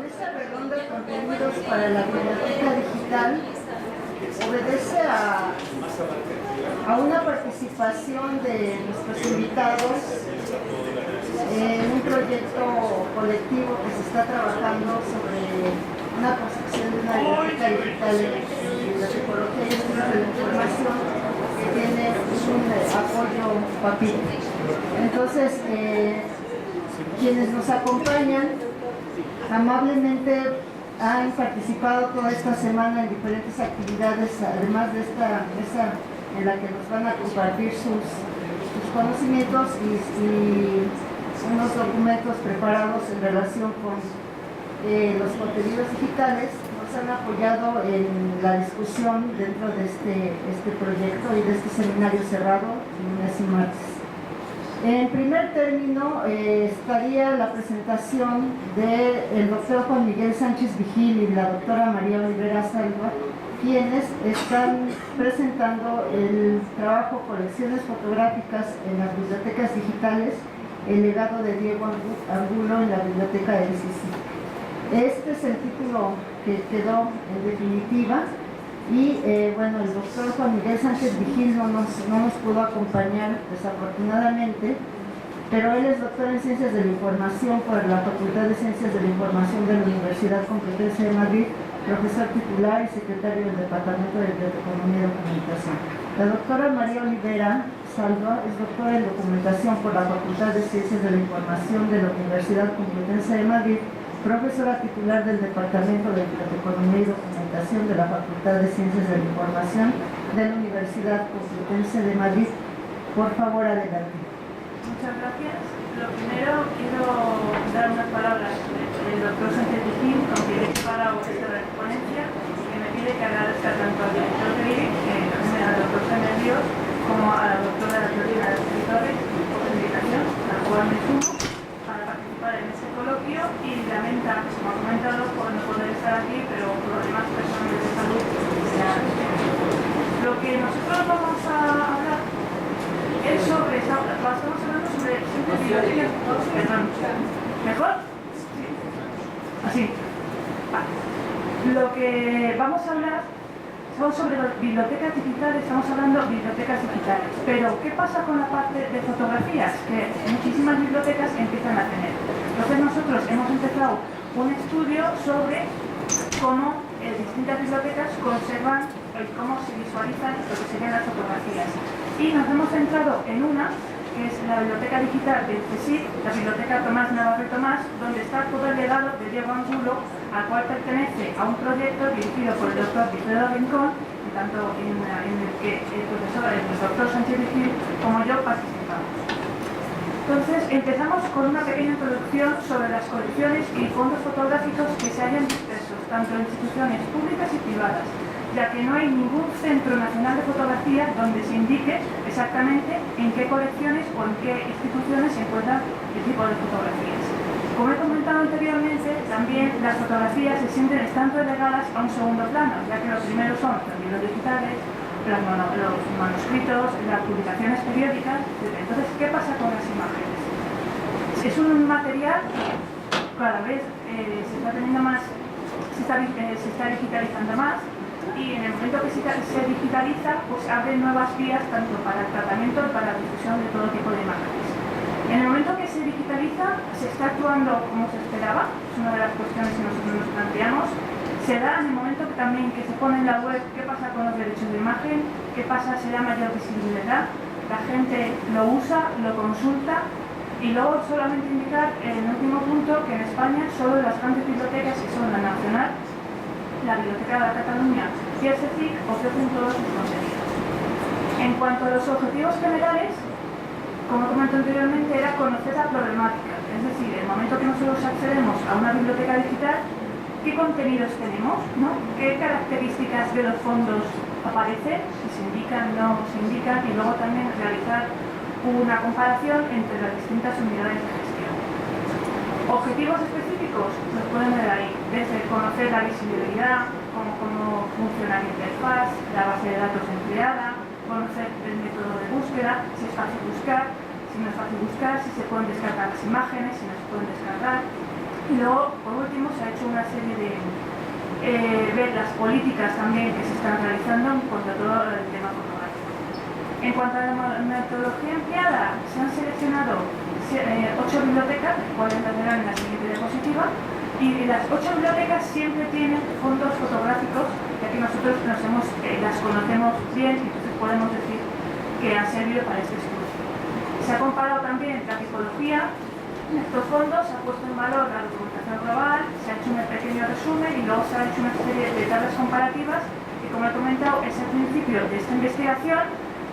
mesa redonda de contenidos para la biblioteca digital obedece a una participación de nuestros invitados en un proyecto colectivo que se está trabajando sobre una construcción de una biblioteca digital en la tecnología y estudios de la información que tiene un apoyo PAPIT. Entonces, quienes nos acompañan amablemente han participado toda esta semana en diferentes actividades, además de esta mesa en la que nos van a compartir sus conocimientos y unos documentos preparados en relación con los contenidos digitales. Nos han apoyado en la discusión dentro de este proyecto y de este seminario cerrado lunes y martes. En primer término estaría la presentación del doctor Juan Miguel Sánchez Vigil y la doctora María Olivera Salva, quienes están presentando el trabajo Colecciones fotográficas en las bibliotecas digitales, el legado de Diego Angulo en la biblioteca del CICIC. Este es el título que quedó en definitiva. Y bueno, el doctor Juan Miguel Sánchez Vigil no nos pudo acompañar desafortunadamente, pero él es doctor en Ciencias de la Información por la Facultad de Ciencias de la Información de la Universidad Complutense de Madrid, profesor titular y secretario del Departamento de Biblioteconomía y Documentación. La doctora María Olivera Salva es doctora en Documentación por la Facultad de Ciencias de la Información de la Universidad Complutense de Madrid, profesora titular del Departamento de Biblioteconomía y Documentación de la Facultad de Ciencias de la Información de la Universidad Complutense de Madrid. Por favor, adelante. Muchas gracias. Lo primero, quiero dar unas palabras del doctor Sánchez Vigil, con quien he preparado esta ponencia, que me pide que agradezca tanto al director de IBIC, al doctor Jaime Ríos, como a la doctora Georgina de Escritores, por su invitación, a la cual me sumo para participar en este coloquio, y lamenta, como ha comentado, por no poder estar aquí, pero problemas personales de salud. Lo que nosotros vamos a hablar es sobre, estamos hablando sobre bibliotecas, perdón, ¿mejor? Sí. Así. Vale. Lo que vamos a hablar son sobre las bibliotecas digitales, estamos hablando de bibliotecas digitales, pero ¿qué pasa con la parte de fotografías? Que muchísimas bibliotecas empiezan a tener. Entonces nosotros hemos empezado un estudio sobre cómo distintas bibliotecas conservan y cómo se visualizan lo que serían las fotografías. Y nos hemos centrado en una, que es la biblioteca digital del CSIC, la biblioteca Tomás Navarro y Tomás, donde está todo el legado de Diego Angulo, al cual pertenece a un proyecto dirigido por el doctor Wilfredo Rincón, tanto en el que el doctor Sánchez Vigil como yo participamos. Entonces, empezamos con una pequeña introducción sobre las colecciones y fondos fotográficos que se hallan dispersos, tanto en instituciones públicas y privadas, ya que no hay ningún centro nacional de fotografía donde se indique exactamente en qué colecciones o en qué instituciones se encuentran el tipo de fotografías. Como he comentado anteriormente, también las fotografías se sienten están relegadas a un segundo plano, ya que los primeros son los libros digitales, los manuscritos, las publicaciones periódicas, etc. Entonces, ¿qué pasa con las imágenes? Es un material que cada vez se está teniendo más, se está digitalizando más, y en el momento que se digitaliza, pues abre nuevas vías tanto para el tratamiento como para la difusión de todo tipo de imágenes. En el momento que se digitaliza, se está actuando como se esperaba, es una de las cuestiones que nosotros nos planteamos. Se da en el momento que también que se pone en la web qué pasa con los derechos de imagen, qué pasa si da mayor visibilidad, la gente lo usa, lo consulta, y luego solamente indicar en el último punto que en España solo las grandes bibliotecas, que son la Nacional, la Biblioteca de Cataluña y el CSIC, ofrecen todos sus contenidos. En cuanto a los objetivos generales, como comenté anteriormente, era conocer la problemática, es decir, en el momento que nosotros accedemos a una biblioteca digital, qué contenidos tenemos, ¿no? Qué características de los fondos aparecen, si se indican, no se indican, y luego también realizar una comparación entre las distintas unidades de gestión. Objetivos específicos los pueden ver ahí, desde conocer la visibilidad, cómo funciona la interfaz, la base de datos empleada, conocer el método de búsqueda, si es fácil buscar, si no es fácil buscar, si se pueden descargar las imágenes, si no se pueden descargar. Y luego, por último, se ha hecho una serie de ver las políticas también que se están realizando en cuanto a todo el tema fotográfico. En cuanto a la metodología empleada, se han seleccionado 8 bibliotecas, las cuales las verán en la siguiente diapositiva, y las 8 bibliotecas siempre tienen fondos fotográficos, ya que nosotros las conocemos bien, entonces podemos decir que han servido para este estudio. Se ha comparado también la tipología de estos fondos, se ha puesto en valor la documentación global, se ha hecho un pequeño resumen y luego se ha hecho una serie de tablas comparativas que, como he comentado, es el principio de esta investigación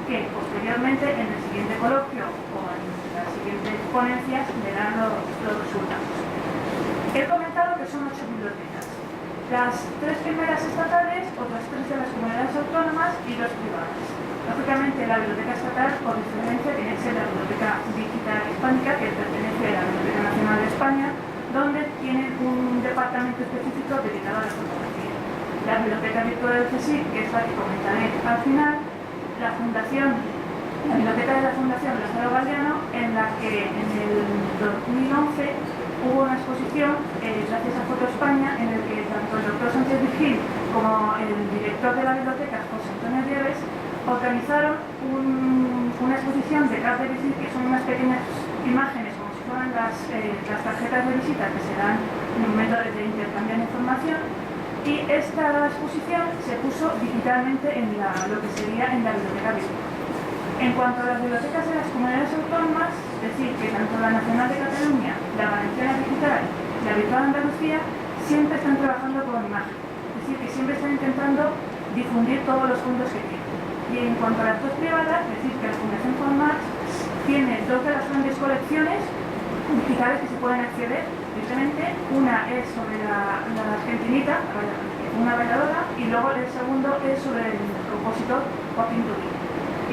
que posteriormente en el siguiente coloquio o en las siguientes ponencias verán los resultados. He comentado que son 8 bibliotecas. Las 3 primeras estatales, otras 3 de las comunidades autónomas y 2 privadas. Lógicamente, la biblioteca estatal, por diferencia, tiene que ser la Biblioteca Digital Hispánica, que pertenece a la Biblioteca Nacional de España, donde tiene un departamento específico dedicado a la fotografía. La Biblioteca Virtual del CSIC, que es la que comentaré al final, la Biblioteca de la Fundación Lázaro Galdiano, en la que en el 2011 hubo una exposición, gracias a Foto España, en el que tanto el doctor Sánchez Virgil como el director de la biblioteca, José Antonio Dieves, organizaron una exposición de cartas de visita, que son unas pequeñas imágenes, como si fueran las tarjetas de visita que se dan en un momento de intercambiar información, y esta exposición se puso digitalmente en lo que sería en la biblioteca virtual. En cuanto a las bibliotecas de las comunidades autónomas, es decir, que tanto la Nacional de Cataluña, la Valenciana Digital y la Virtual Andalucía siempre están trabajando con imagen, es decir, que siempre están intentando difundir todos los fondos que tienen. Y en cuanto a las 2 privadas, es decir, que la Fundación Juan March tiene 2 de las grandes colecciones digitales que se pueden acceder directamente. Una es sobre la argentinita, una bailadora, y luego el segundo es sobre el compositor Joaquín Rubí.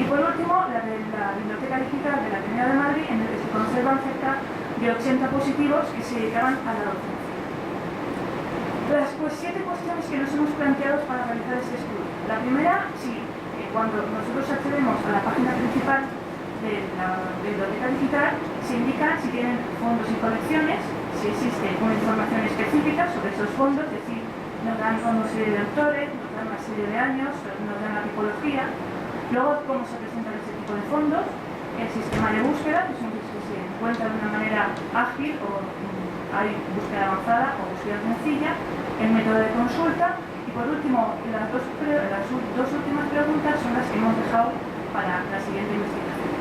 Y por último, la de la Biblioteca Digital de la Ateneo de Madrid, en la que se conservan cerca de 80 positivos que se dedicaban a la docencia. Las 7 cuestiones que nos hemos planteado para realizar este estudio. La primera, sí, cuando nosotros accedemos a la página principal de la Biblioteca Digital, se indica si tienen fondos y colecciones, si existe una información específica sobre esos fondos, es decir, nos dan una serie de autores, nos dan una serie de años, nos dan la tipología. Luego, cómo se presentan este tipo de fondos, el sistema de búsqueda, que se encuentra de una manera ágil o hay búsqueda avanzada o búsqueda sencilla, el método de consulta y, por último, las dos últimas preguntas son las que hemos dejado para la siguiente investigación.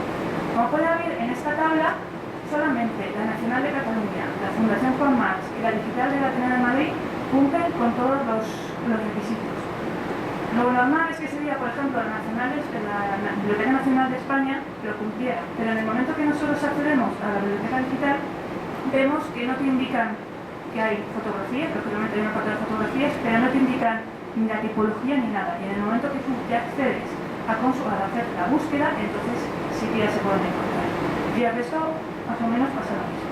Como pueden ver en esta tabla, solamente la Nacional de Cataluña, la Fundación Juan March y la Digital de la Ateneo de Madrid cumplen con todos los requisitos. Lo normal es que sería, por ejemplo, la Biblioteca Nacional de España lo cumpliera, pero en el momento que nosotros accedemos a la Biblioteca Digital, vemos que no te indican que hay fotografías, lógicamente hay una parte de fotografías, pero no te indican ni la tipología ni nada. Y en el momento que tú ya accedes a hacer la búsqueda, entonces sí que ya se pueden encontrar. Y el resto, más o menos, pasa lo mismo.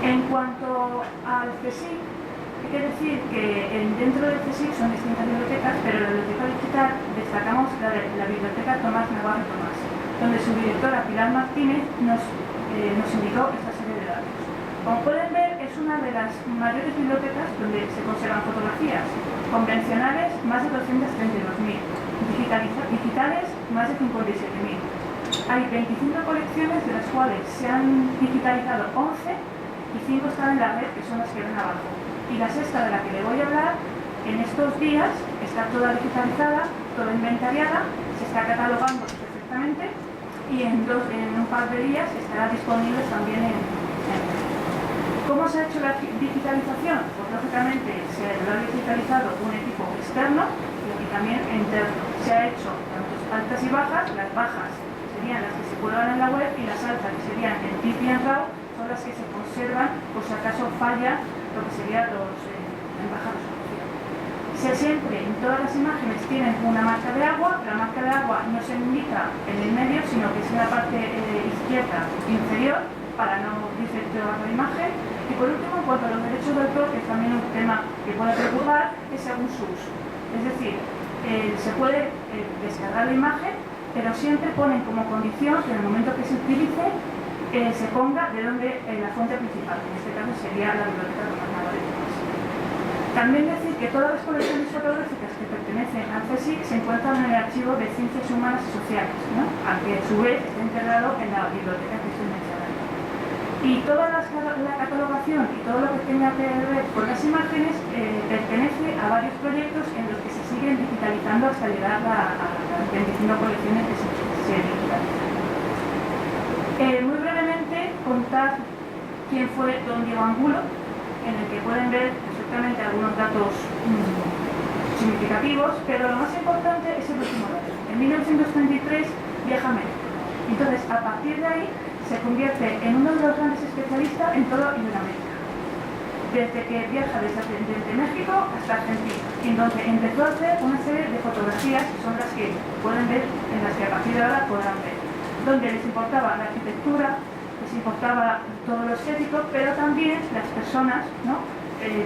En cuanto al CSIC, hay que decir que dentro del CSIC son distintas bibliotecas, pero en la biblioteca digital destacamos la biblioteca Tomás Navarro Tomás, donde su directora Pilar Martínez nos indicó esta serie de datos. Como pueden ver, es una de las mayores bibliotecas donde se conservan fotografías convencionales, más de 232.000, digitales, más de 57.000. Hay 25 colecciones, de las cuales se han digitalizado 11 y 5 están en la red, que son las que ven abajo. Y la sexta, de la que le voy a hablar, en estos días está toda digitalizada, toda inventariada, se está catalogando perfectamente y en un par de días estará disponible también en red. ¿Cómo se ha hecho la digitalización? Pues lógicamente se ha digitalizado un equipo externo y también interno. Se ha hecho tanto altas y bajas, las bajas serían las que se cuelgan en la web y las altas, que serían en TIFF y en RAW, son las que se conservan por si acaso falla lo que serían los embajados. Siempre en todas las imágenes tienen una marca de agua. La marca de agua no se indica en el medio, sino que es en la parte izquierda inferior para no desvirtuar la imagen. Y por último, en cuanto a los derechos de autor, que es también un tema que puede preocupar, es según su uso. Es decir, se puede descargar la imagen, pero siempre ponen como condición que en el momento que se utilice se ponga de donde la fuente principal, en este caso sería la Biblioteca Romana de Tomás. También decir que todas las colecciones fotográficas que pertenecen al CSIC se encuentran en el archivo de Ciencias Humanas y Sociales, ¿no? Aunque a su vez está integrado en la biblioteca que estoy mencionando. Y toda la catalogación y todo lo que tenga que ver con las imágenes pertenece a varios proyectos en los que se siguen digitalizando hasta llegar a las 25 colecciones que se digitalizan. Muy brevemente contar quién fue don Diego Angulo, en el que pueden ver perfectamente algunos datos significativos, pero lo más importante es el último dato. En 1933 viaja a México. Entonces, a partir de ahí, se convierte en uno de los grandes especialistas en todo Iberoamérica. Desde que viaja desde México hasta Argentina, en donde empezó a hacer una serie de fotografías que son las que pueden ver, en las que a partir de ahora podrán ver, donde les importaba la arquitectura, les importaba todo lo estético, pero también las personas, ¿no?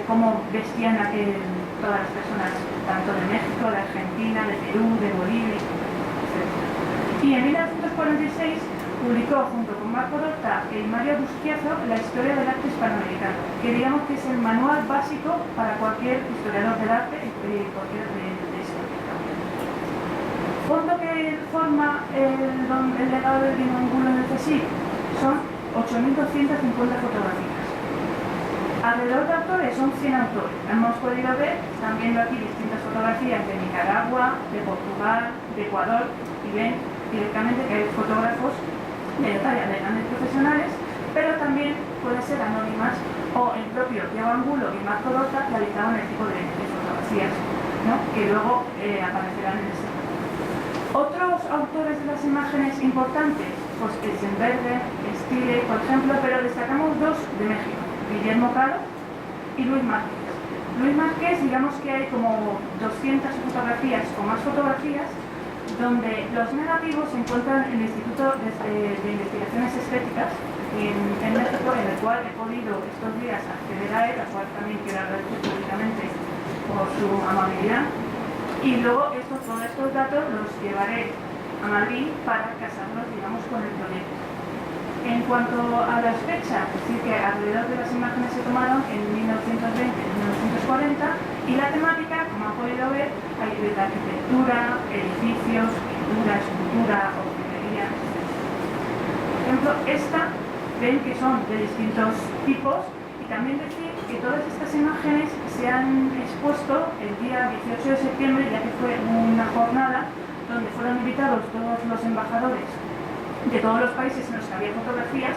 Cómo vestían todas las personas, tanto de México, de Argentina, de Perú, de Bolivia, etc. Y en 1946 publicó junto con Marco Dorta y Mario Busquiazo la historia del arte hispanoamericano, que digamos que es el manual básico para cualquier historiador del arte y cualquier de historia. El fondo que forma el legado de Diego Angulo en el CSIC son 8.250 fotografías. Alrededor de autores son 100 autores. Hemos podido ver, están viendo aquí distintas fotografías de Nicaragua, de Portugal, de Ecuador, y ven directamente que hay fotógrafos de talla de grandes profesionales, pero también puede ser anónimas, o el propio Diego Angulo y Marco Dorta realizaban el tipo de fotografías, ¿no? Que luego aparecerán en este libro. Otros autores de las imágenes importantes, pues Eisenberger, Stile, por ejemplo, pero destacamos dos de México, Guillermo Caro y Luis Márquez. Luis Márquez, digamos que hay como 200 fotografías o más fotografías, donde los negativos se encuentran en el Instituto de Investigaciones Estéticas en México, en el cual he podido estos días acceder a él, al cual también quiero agradecer públicamente por su amabilidad. Y luego todos estos datos los llevaré a Madrid para casarlos, digamos, con el proyecto. En cuanto a las fechas, es decir, que alrededor de las imágenes se tomaron en 1920 y 1940, y la temática, como han podido ver, hay de arquitectura, edificios, pintura, escultura, orfebrería, etc. Por ejemplo, esta, ven que son de distintos tipos, y también decir que todas estas imágenes se han expuesto el día 18 de septiembre, ya que fue una jornada donde fueron invitados todos los embajadores de todos los países en los que había fotografías,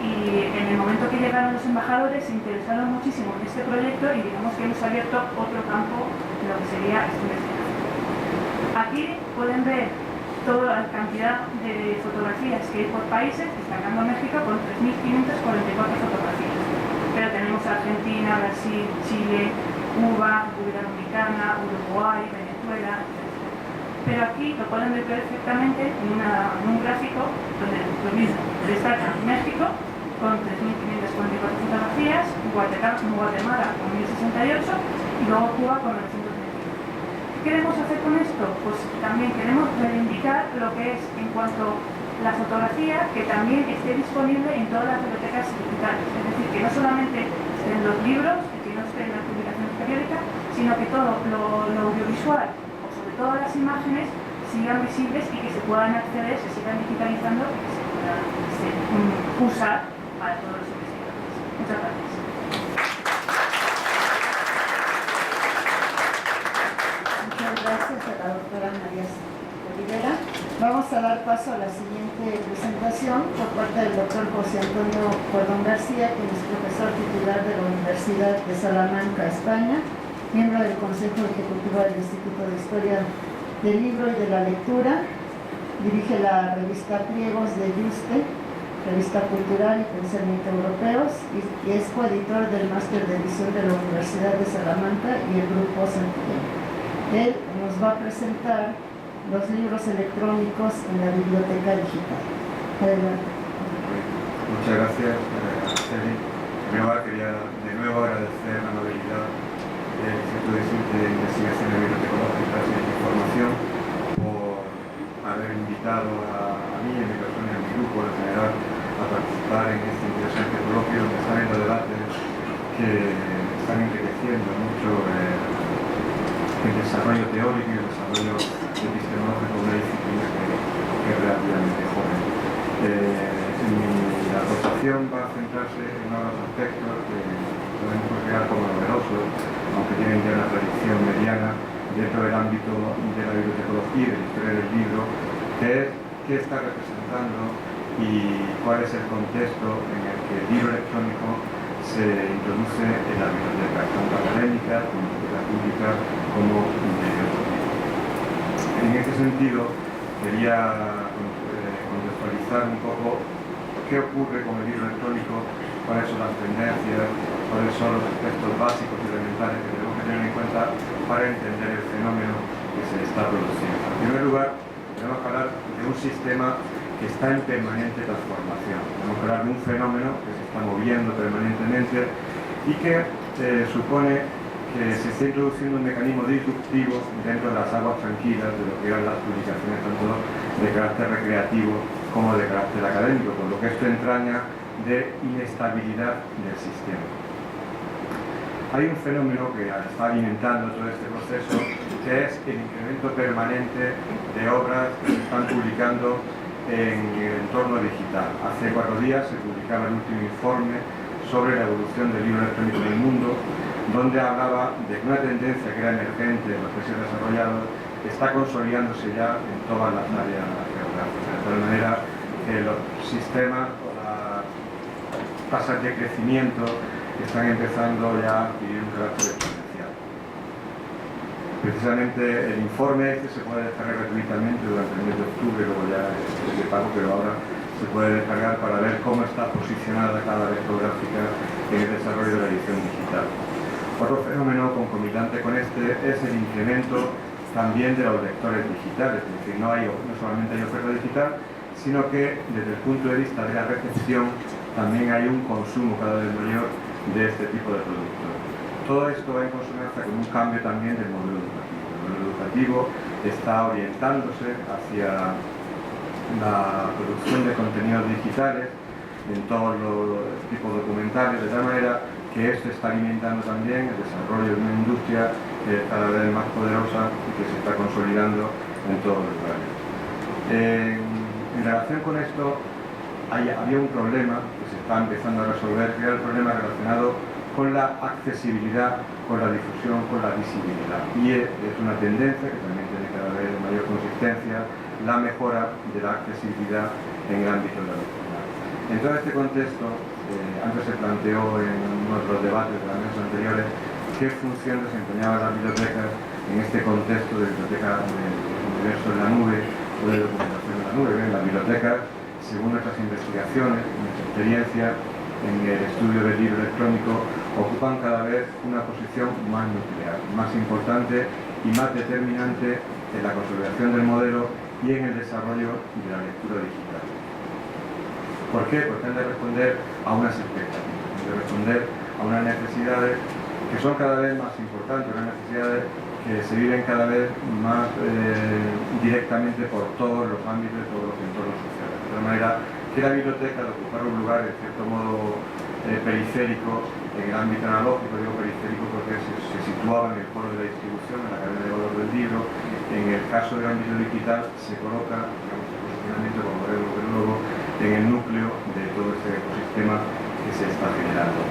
y en el momento que llegaron los embajadores se interesaron muchísimo en este proyecto, y digamos que hemos abierto otro campo de lo que sería esta investigación. Aquí pueden ver toda la cantidad de fotografías que hay por países, destacando México con 3.544 fotografías. Pero tenemos Argentina, Brasil, Chile, Cuba, República Dominicana, Uruguay, Venezuela, etc. Pero aquí lo pueden ver perfectamente en un gráfico donde lo mismo destaca México con 3.544 fotografías, Guatemala con 1.068 y luego Cuba con 921. ¿Qué queremos hacer con esto? Pues también queremos reivindicar lo que es, en cuanto a la fotografía, que también esté disponible en todas las bibliotecas digitales. Es decir, que no solamente esté en los libros, que no esté en las publicaciones periódicas, sino que todo lo audiovisual, todas las imágenes sigan visibles y que se puedan acceder, se sigan digitalizando y que se puedan usar para todos los investigadores. Muchas gracias. Muchas gracias a la doctora María Olivera. Vamos a dar paso a la siguiente presentación por parte del doctor José Antonio Cordón García, quien es profesor titular de la Universidad de Salamanca, España, miembro del Consejo Ejecutivo del Instituto de Historia del Libro y de la Lectura, dirige la revista Pliegos de Yuste, revista cultural y pensamiento europeos, y es coeditor del máster de edición de la Universidad de Salamanca y el Grupo Santillán. Él nos va a presentar los libros electrónicos en la biblioteca digital. Adelante. Muchas gracias, Araceli. En primer lugar, quería de nuevo agradecer la amabilidad del Instituto de Investigaciones Bibliotecológicas y de Información por haber invitado a mí, a mi persona y a mi grupo en general a a participar en este interesante coloquio donde están habiendo debates que están enriqueciendo mucho el desarrollo teórico y el desarrollo epistemológico de una disciplina que es relativamente joven. Mi aportación va a centrarse en uno de los aspectos que podemos considerar como novedosos, aunque tienen ya una tradición mediana dentro del ámbito de la bibliotecología y de la historia del libro, que es qué está representando y cuál es el contexto en el que el libro electrónico se introduce en la biblioteca, tanto académica, como biblioteca pública, como medio. En este sentido, quería contextualizar un poco qué ocurre con el libro electrónico, cuáles son las tendencias, cuáles son los aspectos básicos y elementales que tenemos que tener en cuenta para entender el fenómeno que se está produciendo. En primer lugar, tenemos que hablar de un sistema que está en permanente transformación. Tenemos que hablar de un fenómeno que se está moviendo permanentemente y que supone que se está introduciendo un mecanismo disruptivo dentro de las aguas tranquilas de lo que eran las publicaciones tanto de carácter recreativo como de carácter académico, con lo que esto entraña de inestabilidad del sistema. Hay un fenómeno que está alimentando todo este proceso, que es el incremento permanente de obras que se están publicando en el entorno digital. Hace 4 días se publicaba el último informe sobre la evolución del libro electrónico en el mundo, donde hablaba de que una tendencia que era emergente en los países desarrollados está consolidándose ya en todas las áreas geográficas, de tal manera que los sistemas o las tasas de crecimiento están empezando ya a adquirir un carácter exponencial. Precisamente el informe se puede descargar gratuitamente durante el mes de octubre, luego ya es de pago, pero ahora se puede descargar para ver cómo está posicionada cada red geográfica en el desarrollo de la edición digital. Otro fenómeno concomitante con este es el incremento también de los lectores digitales, es decir, no solamente hay oferta digital, sino que desde el punto de vista de la recepción también hay un consumo cada vez mayor de este tipo de productos. Todo esto va en consonancia con un cambio también del modelo educativo. El modelo educativo está orientándose hacia la producción de contenidos digitales en todos los tipos documentales, de tal manera que esto está alimentando también el desarrollo de una industria que es cada vez más poderosa y que se está consolidando en todos los lugares. En relación con esto, había un problema que se está empezando a resolver, que era el problema relacionado con la accesibilidad, con la difusión, con la visibilidad. Y es una tendencia que también tiene cada vez mayor consistencia, la mejora de la accesibilidad en el ámbito de la lectura. En todo este contexto, antes se planteó en otros debates de las mesas anteriores qué función desempeñaban las bibliotecas en este contexto de biblioteca del universo de la nube o de documentación de la nube. Las bibliotecas, según nuestras investigaciones, nuestra experiencia en el estudio del libro electrónico, ocupan cada vez una posición más nuclear, más importante y más determinante en la consolidación del modelo y en el desarrollo de la lectura digital. ¿Por qué? Porque han de responder a unas expectativas, han de responder a unas necesidades que son cada vez más importantes, unas necesidades que se viven cada vez más directamente por todos los ámbitos y todos los entornos sociales. De tal manera que la biblioteca, de ocupar un lugar en cierto modo periférico en el ámbito analógico, digo periférico porque se situaba en el polo de la distribución, en la cadena de valor del libro. En el caso del ámbito digital se coloca, digamos, el posicionamiento, como veremos luego, en el núcleo de todo este ecosistema que se está generando.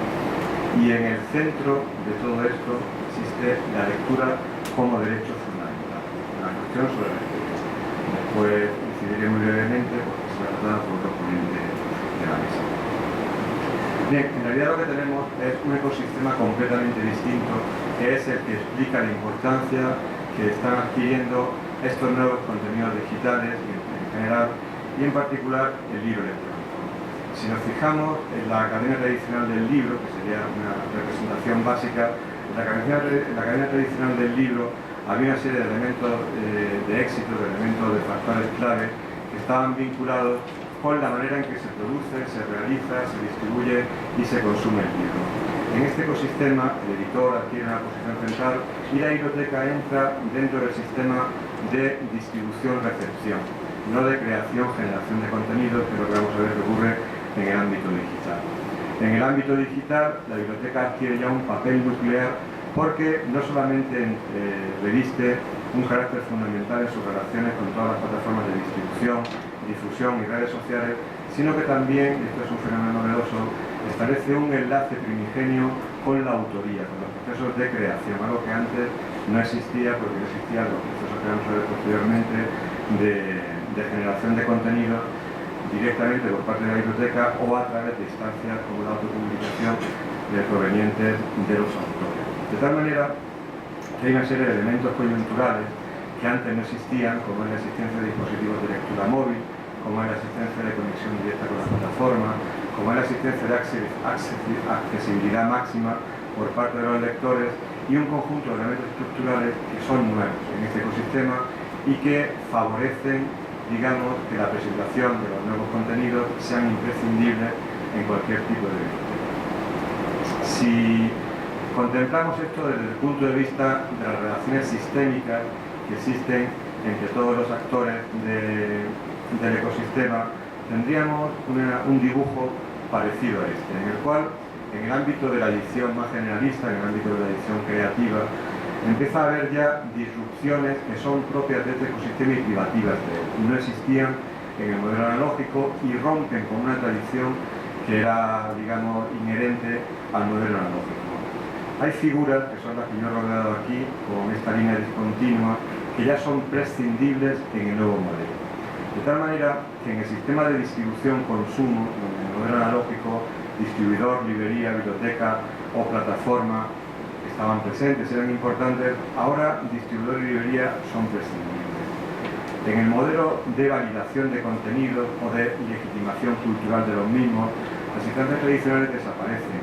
Y en el centro de todo esto existe la lectura como derecho fundamental, una cuestión sobre la lectura. Después incidiré muy brevemente porque se va a tratar por otro ponente de la mesa. Bien, en realidad lo que tenemos es un ecosistema completamente distinto, que es el que explica la importancia que están adquiriendo estos nuevos contenidos digitales en general y en particular el libro electrónico. Si nos fijamos en la cadena tradicional del libro, que sería una representación básica, en la cadena tradicional del libro había una serie de elementos de éxito, de elementos de factores clave que estaban vinculados con la manera en que se produce, se realiza, se distribuye y se consume el libro. En este ecosistema, el editor adquiere una posición central y la biblioteca entra dentro del sistema de distribución-recepción, no de creación-generación de contenidos, que es lo que vamos a ver que ocurre en el En el ámbito digital, la biblioteca adquiere ya un papel nuclear porque no solamente reviste un carácter fundamental en sus relaciones con todas las plataformas de distribución, difusión y redes sociales, sino que también, y esto es un fenómeno novedoso, establece un enlace primigenio con la autoría, con los procesos de creación, algo que antes no existía porque no existían los procesos que vamos a ver posteriormente de generación de contenido directamente por parte de la biblioteca o a través de instancias como la autopublicación provenientes de los autores. De tal manera que hay una serie de elementos coyunturales que antes no existían, como es la existencia de dispositivos de lectura móvil, como es la existencia de conexión directa con la plataforma, como es la existencia de accesibilidad máxima por parte de los lectores y un conjunto de elementos estructurales que son nuevos en este ecosistema y que favorecen, digamos, que la presentación de los nuevos contenidos sean imprescindibles en cualquier tipo de biblioteca. Si contemplamos esto desde el punto de vista de las relaciones sistémicas que existen entre todos los actores del ecosistema, tendríamos un dibujo parecido a este, en el cual, en el ámbito de la edición más generalista, en el ámbito de la edición creativa, empieza a haber ya disrupciones que son propias de este ecosistema y privativas de él. No existían en el modelo analógico y rompen con una tradición que era, digamos, inherente al modelo analógico. Hay figuras, que son las que yo he rodeado aquí, con esta línea discontinua, que ya son prescindibles en el nuevo modelo. De tal manera que en el sistema de distribución-consumo, donde el modelo analógico, distribuidor, librería, biblioteca o plataforma estaban presentes, eran importantes, ahora distribuidor y librería son prescindibles. En el modelo de validación de contenidos o de legitimación cultural de los mismos, las instancias tradicionales desaparecen.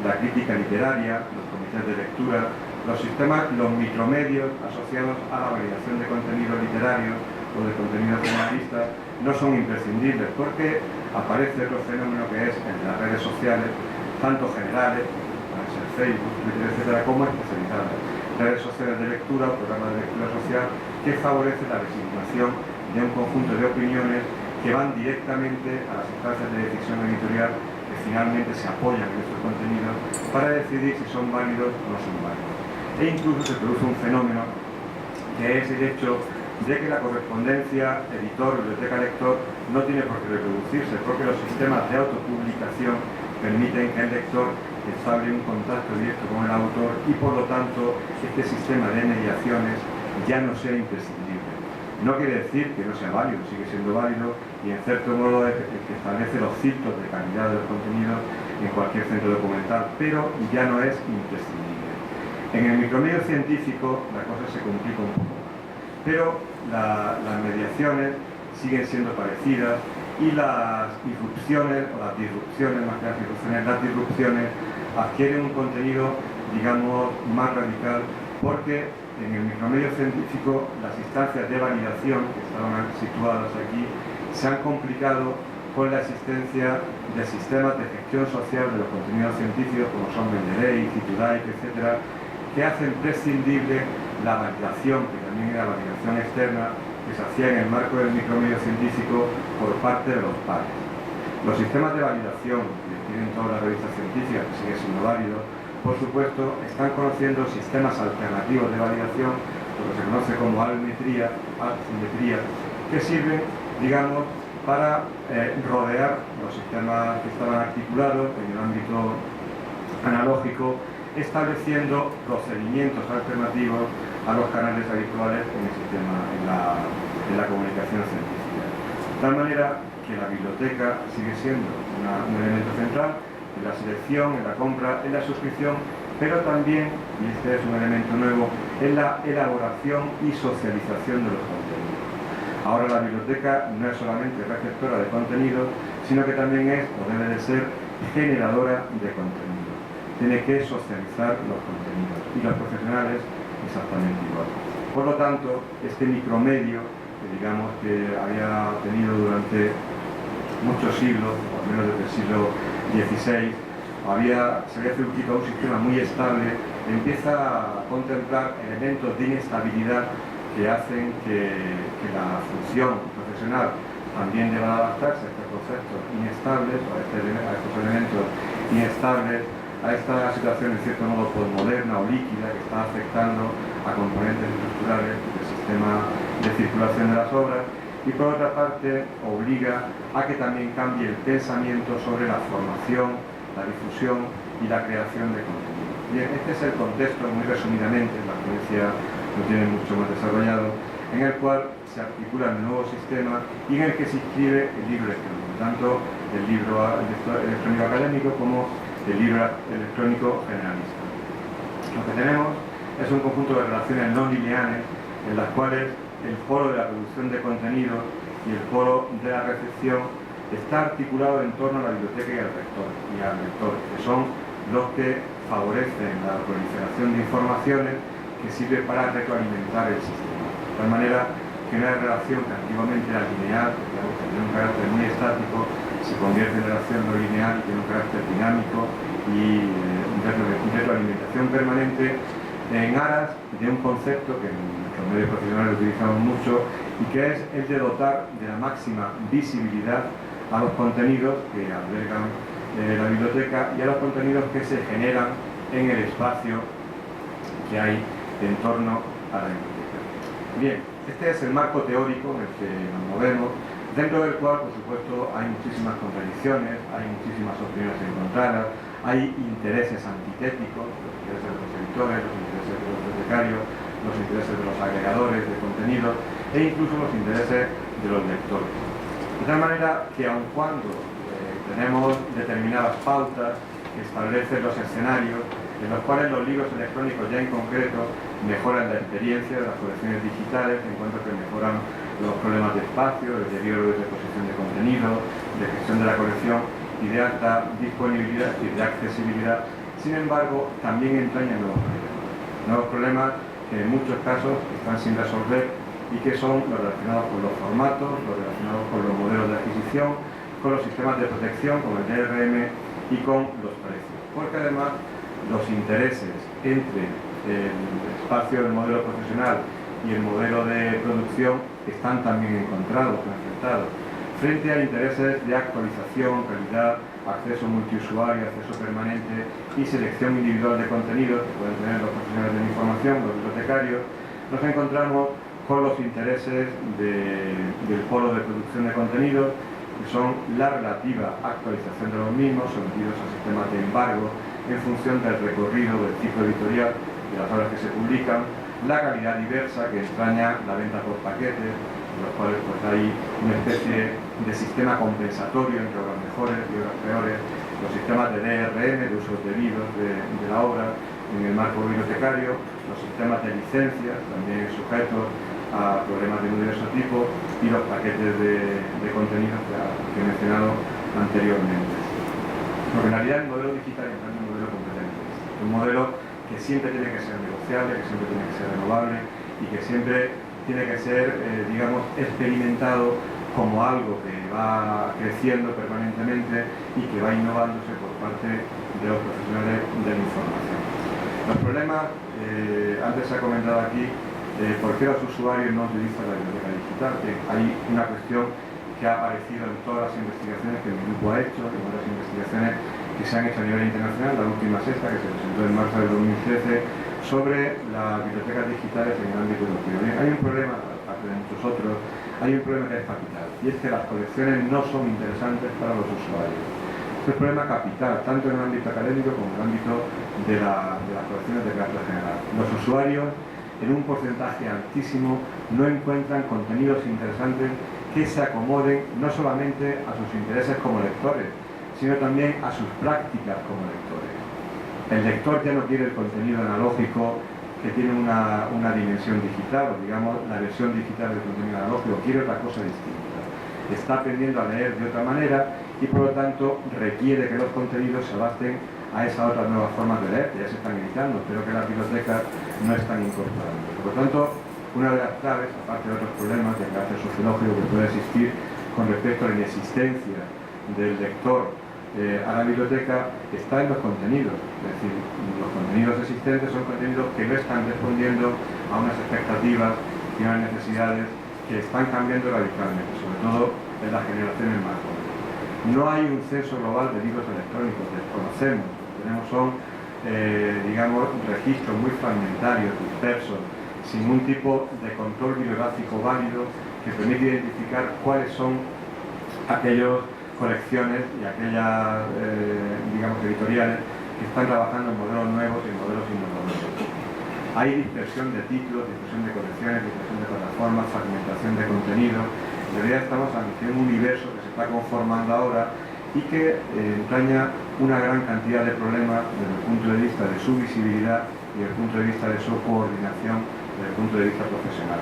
La crítica literaria, los comités de lectura, los sistemas, los micromedios asociados a la validación de contenidos literarios o de contenidos generalistas no son imprescindibles porque aparece otro fenómeno que es el de las redes sociales, tanto generales, pueden ser Facebook, Twitter, etcétera, como especializadas. Redes sociales de lectura o programas de lectura social que favorecen la designación de un conjunto de opiniones que van directamente a las instancias de decisión editorial que finalmente se apoyan en estos contenidos para decidir si son válidos o no son válidos. E incluso se produce un fenómeno que es el hecho de que la correspondencia editor-biblioteca-lector no tiene por qué reproducirse, porque los sistemas de autopublicación permiten que el lector establezca un contacto directo con el autor y por lo tanto este sistema de mediaciones ya no sea imprescindible. No quiere decir que no sea válido, sigue siendo válido y en cierto modo es el que establece los filtros de calidad de los contenidos en cualquier centro documental, pero ya no es imprescindible. En el micromedio científico la cosa se complica un poco más, pero las mediaciones siguen siendo parecidas y las disrupciones, o las disrupciones, más que las disrupciones adquieren un contenido, digamos, más radical porque en el micromedio científico las instancias de validación que estaban situadas aquí se han complicado con la existencia de sistemas de gestión social de los contenidos científicos como son Mendeley, Citudaic, etc., que hacen prescindible la validación, que también era validación externa, que se hacía en el marco del micromedio científico por parte de los pares. Los sistemas de validación que tienen todas las revistas científicas, que sigue siendo válido, por supuesto, están conociendo sistemas alternativos de validación, lo que se conoce como altimetría, que sirven, digamos, para rodear los sistemas que estaban articulados en el ámbito analógico, estableciendo procedimientos alternativos a los canales habituales en el sistema, en la comunicación científica. De tal manera que la biblioteca sigue siendo un elemento central en la selección, en la compra, en la suscripción, pero también, y este es un elemento nuevo, en la elaboración y socialización de los contenidos. Ahora la biblioteca no es solamente receptora de contenidos, sino que también es, o debe de ser, generadora de contenidos. Tiene que socializar los contenidos, y los profesionales exactamente igual. Por lo tanto, este micromedio, que digamos que había tenido durante muchos siglos, o al menos desde el siglo XVI, se había circuitado un sistema muy estable, empieza a contemplar elementos de inestabilidad que hacen que la función profesional también deba adaptarse a estos conceptos inestables, a estos elementos inestables, a esta situación en cierto modo postmoderna o líquida que está afectando a componentes estructurales del sistema de circulación de las obras, y por otra parte obliga a que también cambie el pensamiento sobre la formación, la difusión y la creación de contenido. Bien, este es el contexto, muy resumidamente, la ponencia lo tiene mucho más desarrollado, en el cual se articula el nuevo sistema y en el que se inscribe el libro electrónico, tanto el libro electrónico académico como el libro electrónico generalista. Lo que tenemos es un conjunto de relaciones no lineales en las cuales el foro de la producción de contenido y el foro de la recepción está articulado en torno a la biblioteca y al lector, que son los que favorecen la proliferación de informaciones que sirve para retroalimentar el sistema. De tal manera que una relación que antiguamente era lineal, digamos, que tenía un carácter muy estático, se convierte en relación no lineal y tiene un carácter dinámico y retroalimentación permanente en aras de un concepto que en los medios profesionales utilizamos mucho y que es el de dotar de la máxima visibilidad a los contenidos que albergan la biblioteca y a los contenidos que se generan en el espacio que hay en torno a la biblioteca. Bien, este es el marco teórico en el que nos movemos, dentro del cual, por supuesto, hay muchísimas contradicciones, hay muchísimas opiniones encontradas, hay intereses antitéticos, los intereses de los editores, los intereses de los bibliotecarios, los intereses de los agregadores de contenidos e incluso los intereses de los lectores. De tal manera que aun cuando tenemos determinadas pautas que establecen los escenarios en los cuales los libros electrónicos ya en concreto mejoran la experiencia de las colecciones digitales en cuanto que mejoran los problemas de espacio, de deterioro de reposición de contenido, de gestión de la colección y de alta disponibilidad y de accesibilidad. Sin embargo, también entrañan nuevos problemas que en muchos casos están sin resolver y que son los relacionados con los formatos, los relacionados con los modelos de adquisición, con los sistemas de protección, con el DRM y con los precios. Porque además los intereses entre el espacio del modelo profesional y el modelo de producción están también encontrados, enfrentados, frente a intereses de actualización, calidad, acceso multiusuario, acceso permanente y selección individual de contenidos que pueden tener los profesionales de la información, los bibliotecarios. Nos encontramos con los intereses del polo de producción de contenidos, que son la relativa actualización de los mismos, sometidos a sistemas de embargo en función del recorrido del ciclo editorial de las obras que se publican, la calidad diversa que entraña la venta por paquetes, en los cuales pues, hay una especie de sistema compensatorio entre obras mejores y obras peores, los sistemas de DRM, de usos debidos de la obra en el marco bibliotecario, los sistemas de licencias, también sujetos a problemas de muy diverso tipo, y los paquetes de contenidos que he mencionado anteriormente. Porque en realidad el modelo digital es un modelo competente, un modelo que siempre tiene que ser negociable, que siempre tiene que ser renovable y que siempre tiene que ser, digamos, experimentado como algo que va creciendo permanentemente y que va innovándose por parte de los profesionales de la información. Los problemas, antes se ha comentado aquí, ¿por qué los usuarios no utilizan la biblioteca digital? Hay una cuestión que ha aparecido en todas las investigaciones que mi grupo ha hecho, en otras investigaciones que se han hecho a nivel internacional, la última sexta que se presentó en marzo del 2013, sobre las bibliotecas digitales en el ámbito europeo. Hay un problema, aparte de muchos otros, hay un problema que es capital, y es que las colecciones no son interesantes para los usuarios. Este es un problema capital, tanto en el ámbito académico como en el ámbito de las colecciones de carácter general. Los usuarios, en un porcentaje altísimo, no encuentran contenidos interesantes que se acomoden no solamente a sus intereses como lectores, sino también a sus prácticas como lectores. El lector ya no quiere el contenido analógico que tiene una dimensión digital, o digamos la versión digital del contenido analógico, quiere otra cosa distinta. Está aprendiendo a leer de otra manera y por lo tanto requiere que los contenidos se adapten a esas otras nuevas formas de leer, que ya se están editando, pero que las bibliotecas no están incorporando. Por lo tanto, una de las claves, aparte de otros problemas de carácter sociológico que puede existir con respecto a la inexistencia del lector a la biblioteca, está en los contenidos. Es decir, los contenidos existentes son contenidos que no están respondiendo a unas expectativas y a unas necesidades que están cambiando radicalmente, sobre todo en las generaciones más jóvenes. No hay un censo global de libros electrónicos, desconocemos. Lo que tenemos son, digamos, registros muy fragmentarios, dispersos, sin un tipo de control bibliográfico válido que permite identificar cuáles son aquellas colecciones y aquellas, digamos, editoriales que están trabajando en modelos nuevos y en modelos innovadores. Hay dispersión de títulos, dispersión de colecciones, dispersión de plataformas, fragmentación de contenido. En realidad estamos ante un universo que se está conformando ahora y que entraña una gran cantidad de problemas desde el punto de vista de su visibilidad y desde el punto de vista de su coordinación desde el punto de vista profesional.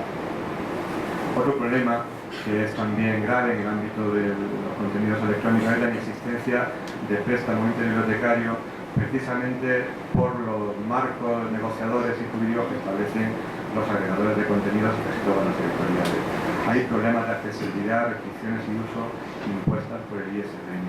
Otro problema que es también grave en el ámbito de los contenidos electrónicos es la inexistencia de préstamo interbibliotecario, precisamente por los marcos negociadores y jurídicos que establecen los agregadores de contenidos y casi todas las editoriales. Hay problemas de accesibilidad, restricciones y uso impuestas por el ISBN.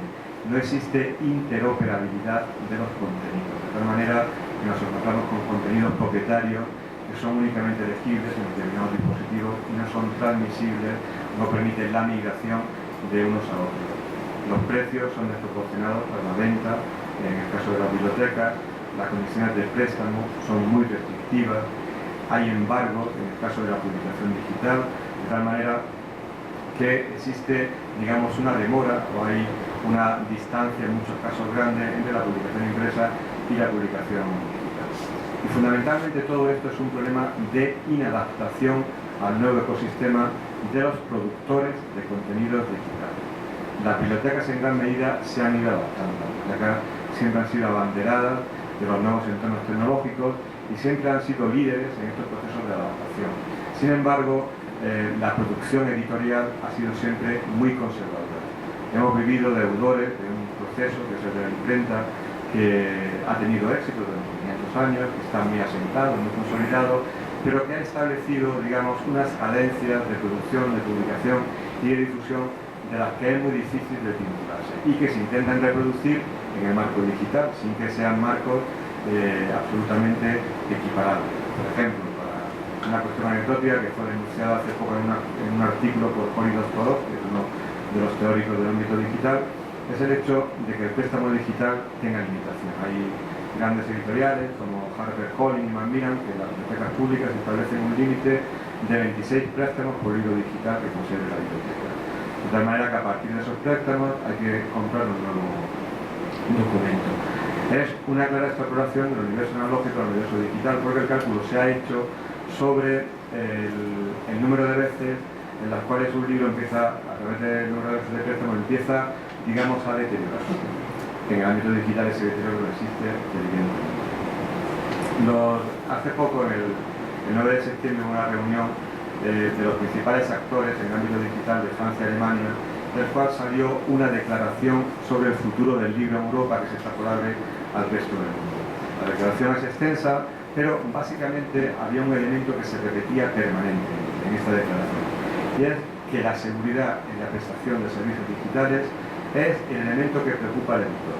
No existe interoperabilidad de los contenidos, de tal manera que nos encontramos con contenidos propietarios que son únicamente legibles en determinados dispositivos y no son transmisibles, no permiten la migración de unos a otros. Los precios son desproporcionados para la venta, en el caso de las bibliotecas, las condiciones de préstamo son muy restrictivas, hay embargos en el caso de la publicación digital, de tal manera que existe, digamos, una demora o hay una distancia en muchos casos grande entre la publicación impresa y la publicación digital. Y fundamentalmente todo esto es un problema de inadaptación al nuevo ecosistema de los productores de contenidos digitales. Las bibliotecas en gran medida se han ido adaptando. Las bibliotecas siempre han sido abanderadas de los nuevos entornos tecnológicos y siempre han sido líderes en estos procesos de adaptación. Sin embargo, la producción editorial ha sido siempre muy conservadora. Hemos vivido deudores de un proceso que es el de la imprenta, que ha tenido éxito durante 500 años, que está muy asentado, muy consolidado, pero que ha establecido, digamos, unas cadencias de producción, de publicación y de difusión de las que es muy difícil de vincularse y que se intentan reproducir en el marco digital sin que sean marcos absolutamente equiparables. Por ejemplo, para una cuestión anecdótica que fue denunciada hace poco en un artículo por Cory Doctorow, que es uno de los teóricos del ámbito digital, es el hecho de que el préstamo digital tenga limitación. Hay grandes editoriales como HarperCollins y Macmillan que en las bibliotecas públicas establecen un límite de 26 préstamos por libro digital que posee la biblioteca. De tal manera que a partir de esos préstamos hay que comprar un nuevo documento. Es una clara extrapolación del universo analógico al universo digital porque el cálculo se ha hecho sobre el número de veces en las cuales un libro empieza, a través del número de veces de préstamo, empieza, digamos, a deteriorarse. En el ámbito digital ese deterioro no existe, evidentemente. Hace poco, el 9 de septiembre, hubo una reunión de los principales actores en el ámbito digital de Francia y Alemania, del cual salió una declaración sobre el futuro del libro en Europa que es extrapolable al resto del mundo. La declaración es extensa, pero básicamente había un elemento que se repetía permanentemente en esta declaración, y es que la seguridad en la prestación de servicios digitales es el elemento que preocupa al editor.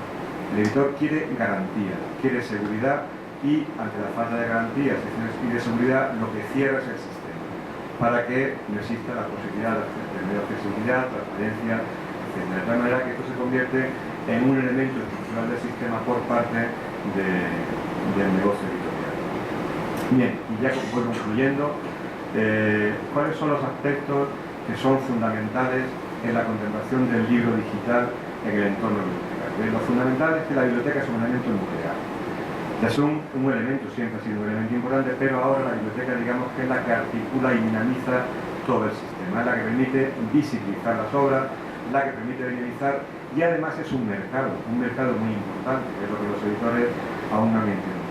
El editor quiere garantías, quiere seguridad y ante la falta de garantías y de seguridad lo que cierra es el sistema para que no exista la posibilidad de mayor accesibilidad, transparencia, etc. De tal manera que esto se convierte en un elemento estructural del sistema por parte del negocio editorial. Bien, y ya voy concluyendo, ¿cuáles son los aspectos que son fundamentales en la contemplación del libro digital en el entorno bibliotecario? Lo fundamental es que la biblioteca es un elemento nuclear. Es un elemento, siempre ha sido un elemento importante, pero ahora la biblioteca, digamos, que es la que articula y dinamiza todo el sistema, es la que permite visibilizar las obras, la que permite dinamizar, y además es un mercado muy importante, que es lo que los editores aún no han entendido.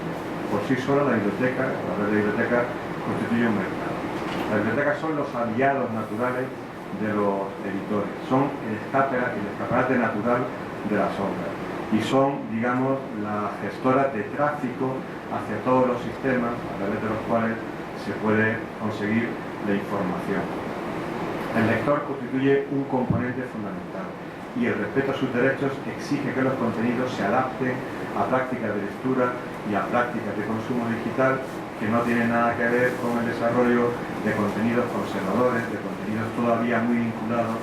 Por sí sola la biblioteca, la red de bibliotecas, constituye un mercado. Las bibliotecas son los aliados naturales de los editores, son el escaparate natural de las obras y son, digamos, la gestora de tráfico hacia todos los sistemas a través de los cuales se puede conseguir la información. El lector constituye un componente fundamental y el respeto a sus derechos exige que los contenidos se adapten a prácticas de lectura y a prácticas de consumo digital que no tienen nada que ver con el desarrollo de contenidos conservadores, de contenidos todavía muy vinculados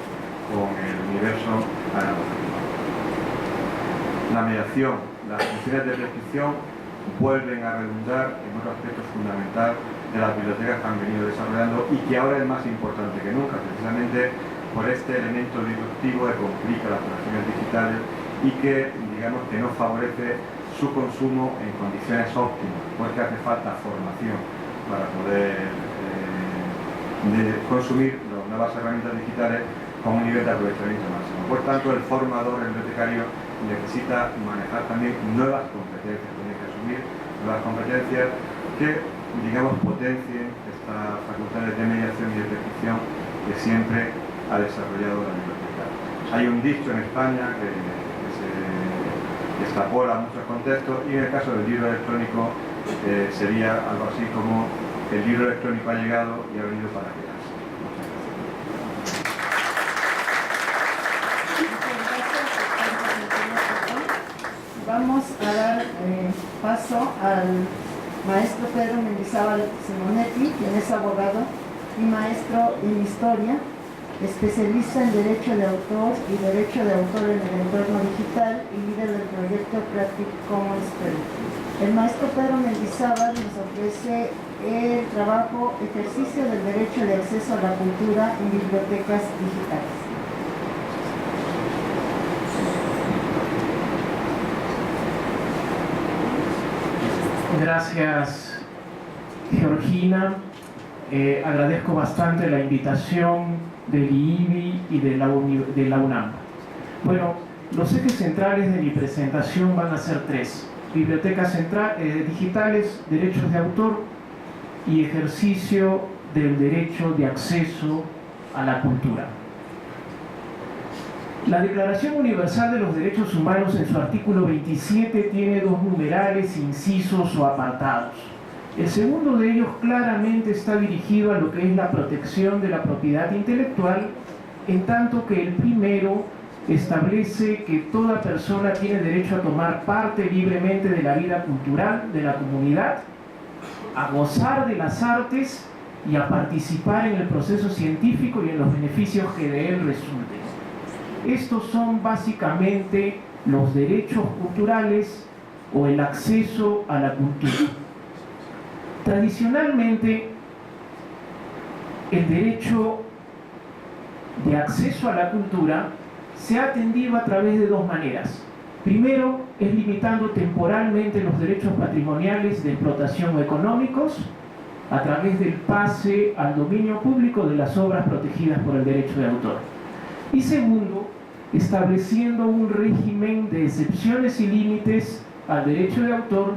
con el universo analógico. la mediación, las funciones de prescripción vuelven a redundar en otro aspecto fundamental de las bibliotecas que han venido desarrollando y que ahora es más importante que nunca, precisamente por este elemento disruptivo que complica las operaciones digitales y que, digamos, que no favorece su consumo en condiciones óptimas, porque hace falta formación para poder consumir las nuevas herramientas digitales con un nivel de aprovechamiento máximo. Por tanto, el formador, el bibliotecario, necesita manejar también nuevas competencias, tiene que asumir nuevas competencias que, digamos, potencien estas facultades de mediación y de prescripción que siempre ha desarrollado la biblioteca. Hay un dicho en España que se extrapola a muchos contextos y en el caso del libro electrónico sería algo así como el libro electrónico ha llegado y ha venido para quedarse. Vamos a dar paso al maestro Pedro Mendizábal Simonetti, quien es abogado y maestro en historia, especialista en Derecho de Autor y Derecho de Autor en el entorno digital y líder del proyecto Creative Commons Perú. El maestro Pedro Mendizábal nos ofrece el trabajo ejercicio del derecho de acceso a la cultura en bibliotecas digitales. Gracias, Georgina. Agradezco bastante la invitación del IIBI y de la UNAM. Bueno, los ejes centrales de mi presentación van a ser tres: bibliotecas digitales, derechos de autor y ejercicio del derecho de acceso a la cultura. La Declaración Universal de los Derechos Humanos en su artículo 27 tiene dos numerales, incisos o apartados. El segundo de ellos claramente está dirigido a lo que es la protección de la propiedad intelectual, en tanto que el primero establece que toda persona tiene derecho a tomar parte libremente de la vida cultural de la comunidad, a gozar de las artes y a participar en el proceso científico y en los beneficios que de él resulten. Estos son básicamente los derechos culturales o el acceso a la cultura. Tradicionalmente, el derecho de acceso a la cultura se ha atendido a través de dos maneras. Primero, es limitando temporalmente los derechos patrimoniales de explotación o económicos a través del pase al dominio público de las obras protegidas por el derecho de autor. Y segundo, estableciendo un régimen de excepciones y límites al derecho de autor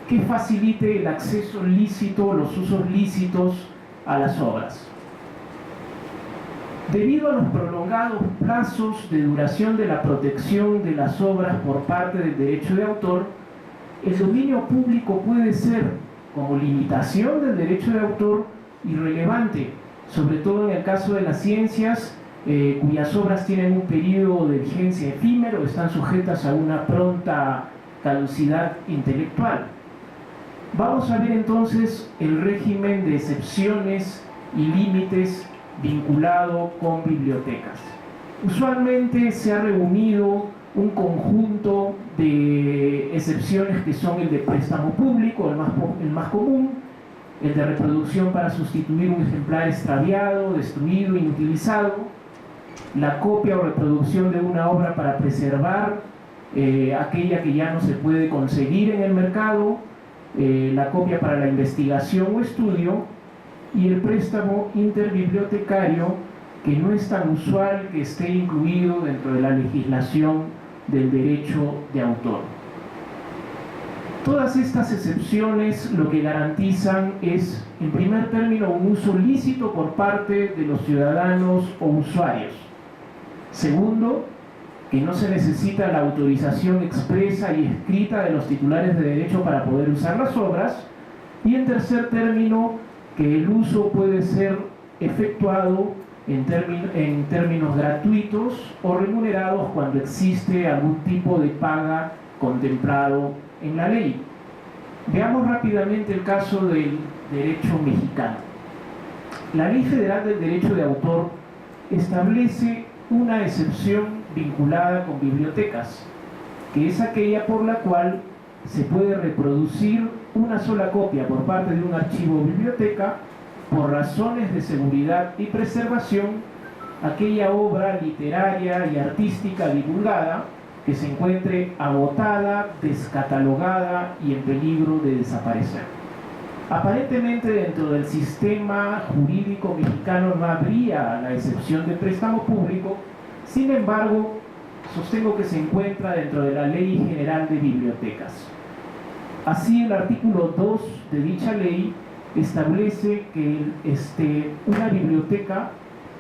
que facilite el acceso lícito, los usos lícitos a las obras. Debido a los prolongados plazos de duración de la protección de las obras por parte del derecho de autor, el dominio público puede ser, como limitación del derecho de autor, irrelevante, sobre todo en el caso de las ciencias, cuyas obras tienen un periodo de vigencia efímero, están sujetas a una pronta caducidad intelectual. Vamos a ver entonces el régimen de excepciones y límites vinculado con bibliotecas. Usualmente se ha reunido un conjunto de excepciones que son el de préstamo público, el más común, el de reproducción para sustituir un ejemplar extraviado, destruido, inutilizado, la copia o reproducción de una obra para preservar aquella que ya no se puede conseguir en el mercado, la copia para la investigación o estudio, y el préstamo interbibliotecario, que no es tan usual que esté incluido dentro de la legislación del derecho de autor. Todas estas excepciones lo que garantizan es, en primer término, un uso lícito por parte de los ciudadanos o usuarios. Segundo, que no se necesita la autorización expresa y escrita de los titulares de derecho para poder usar las obras. Y en tercer término, que el uso puede ser efectuado en términos gratuitos o remunerados cuando existe algún tipo de paga contemplado en la ley. Veamos rápidamente el caso del derecho mexicano. La Ley Federal del Derecho de Autor establece una excepción vinculada con bibliotecas. que es aquella por la cual se puede reproducir una sola copia por parte de un archivo o biblioteca por razones de seguridad y preservación aquella obra literaria y artística divulgada que se encuentre agotada, descatalogada y en peligro de desaparecer. Aparentemente dentro del sistema jurídico mexicano no habría la excepción de préstamo público, sin embargo, sostengo que se encuentra dentro de la Ley General de Bibliotecas. Así, el artículo 2 de dicha ley establece que una biblioteca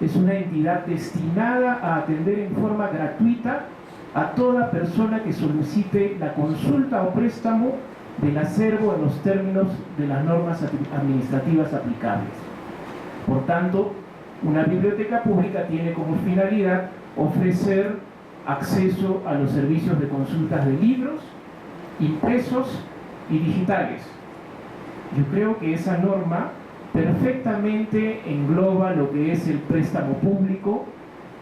es una entidad destinada a atender en forma gratuita a toda persona que solicite la consulta o préstamo del acervo en los términos de las normas administrativas aplicables. Por tanto, una biblioteca pública tiene como finalidad ofrecer acceso a los servicios de consultas de libros, impresos y digitales. Yo creo que esa norma perfectamente engloba lo que es el préstamo público,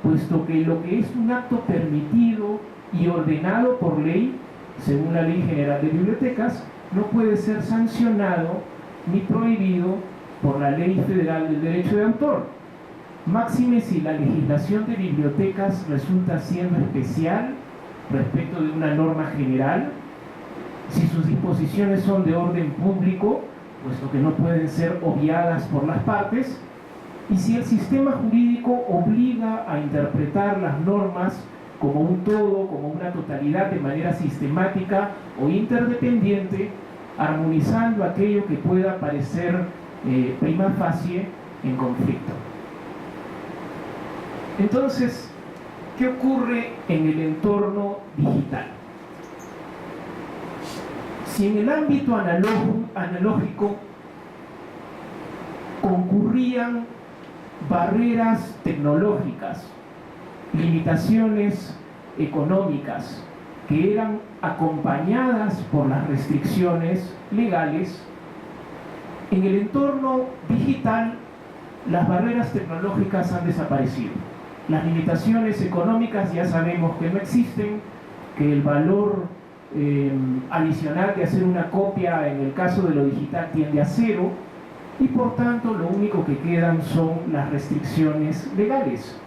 puesto que lo que es un acto permitido y ordenado por ley, según la Ley General de Bibliotecas, no puede ser sancionado ni prohibido por la Ley Federal del Derecho de Autor. Máxime si la legislación de bibliotecas resulta siendo especial respecto de una norma general, si sus disposiciones son de orden público, puesto que no pueden ser obviadas por las partes, y si el sistema jurídico obliga a interpretar las normas como un todo, como una totalidad de manera sistemática o interdependiente, armonizando aquello que pueda parecer prima facie en conflicto. Entonces, ¿qué ocurre en el entorno digital? Si en el ámbito analógico concurrían barreras tecnológicas, limitaciones económicas que eran acompañadas por las restricciones legales, en el entorno digital las barreras tecnológicas han desaparecido. Las limitaciones económicas ya sabemos que no existen, que el valor adicional de hacer una copia en el caso de lo digital tiende a cero, y por tanto lo único que quedan son las restricciones legales.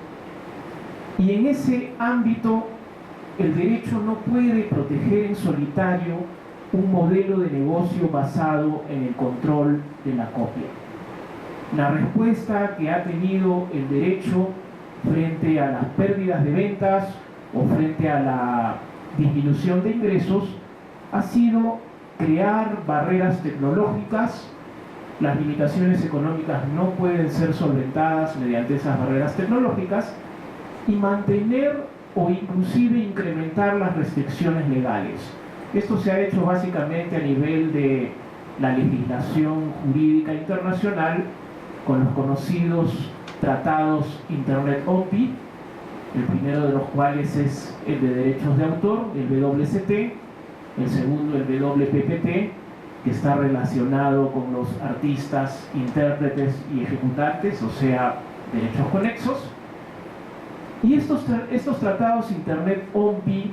Y en ese ámbito el derecho no puede proteger en solitario un modelo de negocio basado en el control de la copia. La respuesta que ha tenido el derecho frente a las pérdidas de ventas o frente a la disminución de ingresos ha sido crear barreras tecnológicas. Las limitaciones económicas no pueden ser solventadas mediante esas barreras tecnológicas, y mantener o inclusive incrementar las restricciones legales. Esto se ha hecho básicamente a nivel de la legislación jurídica internacional con los conocidos tratados Internet OMPI, el primero de los cuales es el de derechos de autor, el WCT, el segundo el WPPT, que está relacionado con los artistas, intérpretes y ejecutantes, o sea, derechos conexos. Y estos tratados Internet OMPI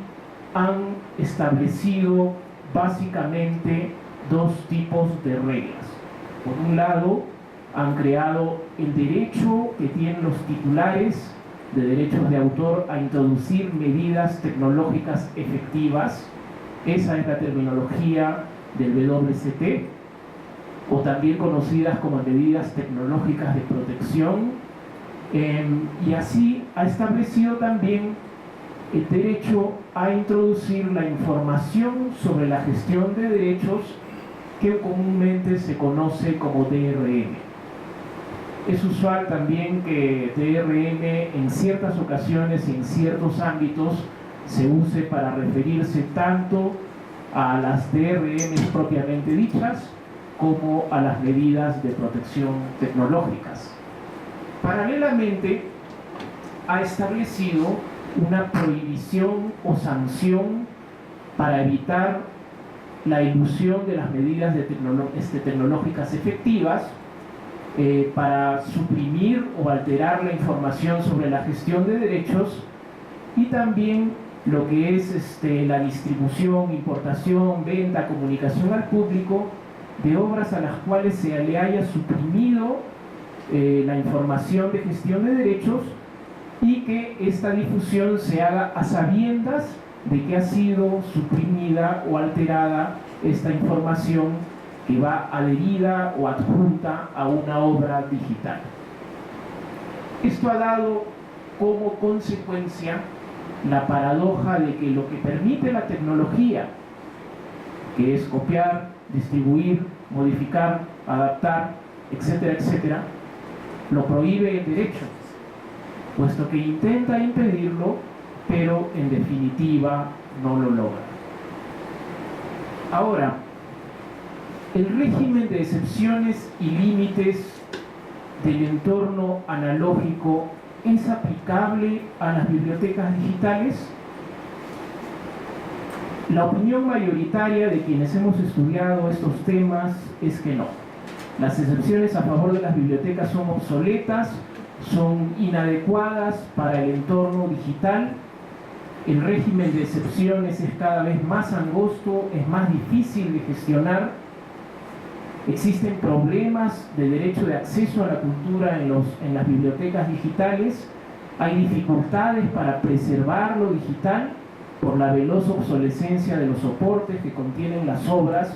han establecido básicamente dos tipos de reglas. Por un lado, han creado el derecho que tienen los titulares de derechos de autor a introducir medidas tecnológicas efectivas. Esa es la terminología del WCT, o también conocidas como medidas tecnológicas de protección, y así ha establecido también el derecho a introducir la información sobre la gestión de derechos, que comúnmente se conoce como DRM. Es usual también que DRM en ciertas ocasiones y en ciertos ámbitos se use para referirse tanto a las DRM propiamente dichas como a las medidas de protección tecnológicas. Paralelamente, ha establecido una prohibición o sanción para evitar la ilusión de las medidas de tecnológicas efectivas, para suprimir o alterar la información sobre la gestión de derechos, y también lo que es la distribución, importación, venta, comunicación al público de obras a las cuales se le haya suprimido la información de gestión de derechos y que esta difusión se haga a sabiendas de que ha sido suprimida o alterada esta información que va adherida o adjunta a una obra digital. Esto ha dado como consecuencia la paradoja de que lo que permite la tecnología, que es copiar, distribuir, modificar, adaptar, etcétera, etcétera, lo prohíbe el derecho, puesto que intenta impedirlo, pero en definitiva no lo logra. Ahora, el régimen de excepciones y límites del entorno analógico ¿es aplicable a las bibliotecas digitales? La opinión mayoritaria de quienes hemos estudiado estos temas es que no. Las excepciones a favor de las bibliotecas son obsoletas, son inadecuadas para el entorno digital. El régimen de excepciones es cada vez más angosto, es más difícil de gestionar. Existen problemas de derecho de acceso a la cultura en las bibliotecas digitales. Hay dificultades para preservar lo digital por la veloz obsolescencia de los soportes que contienen las obras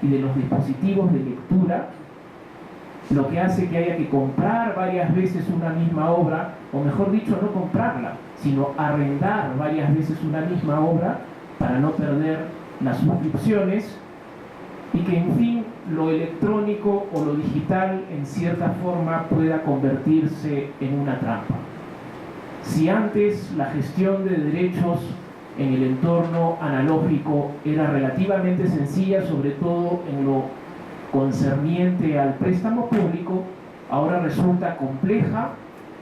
y de los dispositivos de lectura, lo que hace que haya que comprar varias veces una misma obra, o mejor dicho, no comprarla, sino arrendar varias veces una misma obra para no perder las suscripciones, y que en fin lo electrónico o lo digital en cierta forma pueda convertirse en una trampa. Si antes la gestión de derechos en el entorno analógico era relativamente sencilla, sobre todo en lo concerniente al préstamo público, ahora resulta compleja,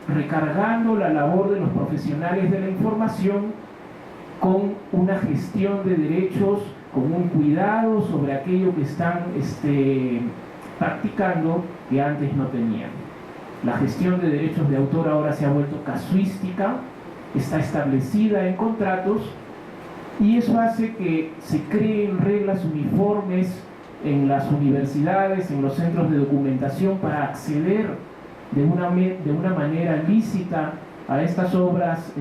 recargando la labor de los profesionales de la información con una gestión de derechos, con un cuidado sobre aquello que están practicando que antes no tenían. La gestión de derechos de autor ahora se ha vuelto casuística, está establecida en contratos, y eso hace que se creen reglas uniformes en las universidades, en los centros de documentación, para acceder de una manera lícita a estas obras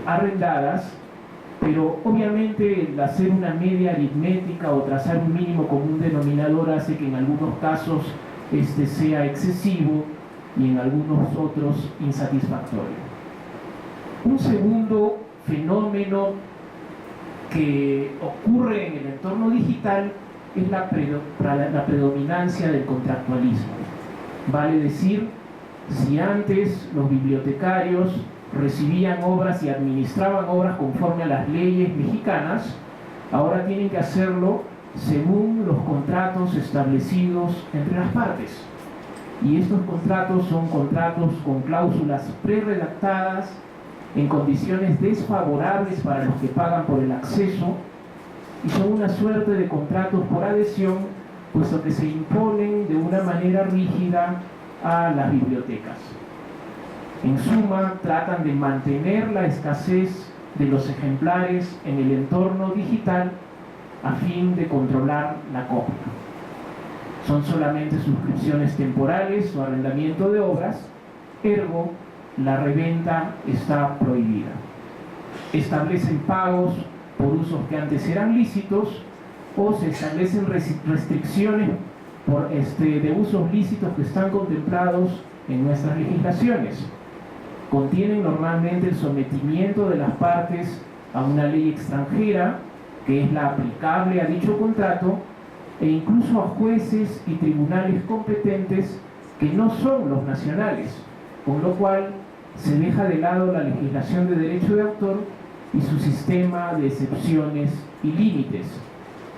arrendadas, pero obviamente el hacer una media aritmética o trazar un mínimo común denominador hace que en algunos casos sea excesivo y en algunos otros insatisfactorio. Un segundo fenómeno que ocurre en el entorno digital es la predominancia del contractualismo. Vale decir, si antes los bibliotecarios recibían obras y administraban obras conforme a las leyes mexicanas, ahora tienen que hacerlo según los contratos establecidos entre las partes. Y estos contratos son contratos con cláusulas preredactadas, en condiciones desfavorables para los que pagan por el acceso, y son una suerte de contratos por adhesión, puesto que se imponen de una manera rígida a las bibliotecas. En suma, tratan de mantener la escasez de los ejemplares en el entorno digital a fin de controlar la copia. Son solamente suscripciones temporales o arrendamiento de obras, ergo, la reventa está prohibida. Establecen pagos por usos que antes eran lícitos, o se establecen restricciones de usos lícitos que están contemplados en nuestras legislaciones. Contienen normalmente el sometimiento de las partes a una ley extranjera, que es la aplicable a dicho contrato, e incluso a jueces y tribunales competentes que no son los nacionales, con lo cual se deja de lado la legislación de derecho de autor y su sistema de excepciones y límites.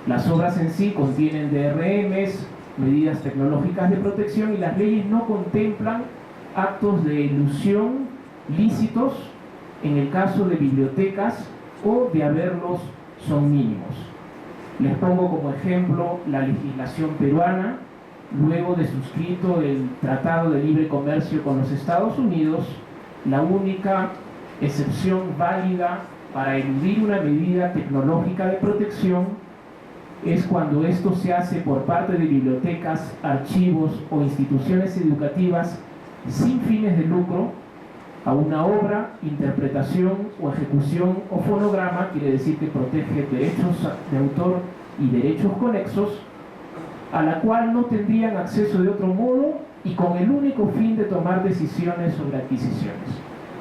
Las obras en sí contienen DRMs, medidas tecnológicas de protección, y las leyes no contemplan actos de elusión lícitos. En el caso de bibliotecas, o de haberlos, son mínimos. Les pongo como ejemplo la legislación peruana. Luego de suscrito el Tratado de Libre Comercio con los Estados Unidos, la única excepción válida para eludir una medida tecnológica de protección es cuando esto se hace por parte de bibliotecas, archivos o instituciones educativas sin fines de lucro a una obra, interpretación o ejecución o fonograma, quiere decir que protege derechos de autor y derechos conexos, a la cual no tendrían acceso de otro modo y con el único fin de tomar decisiones sobre adquisiciones.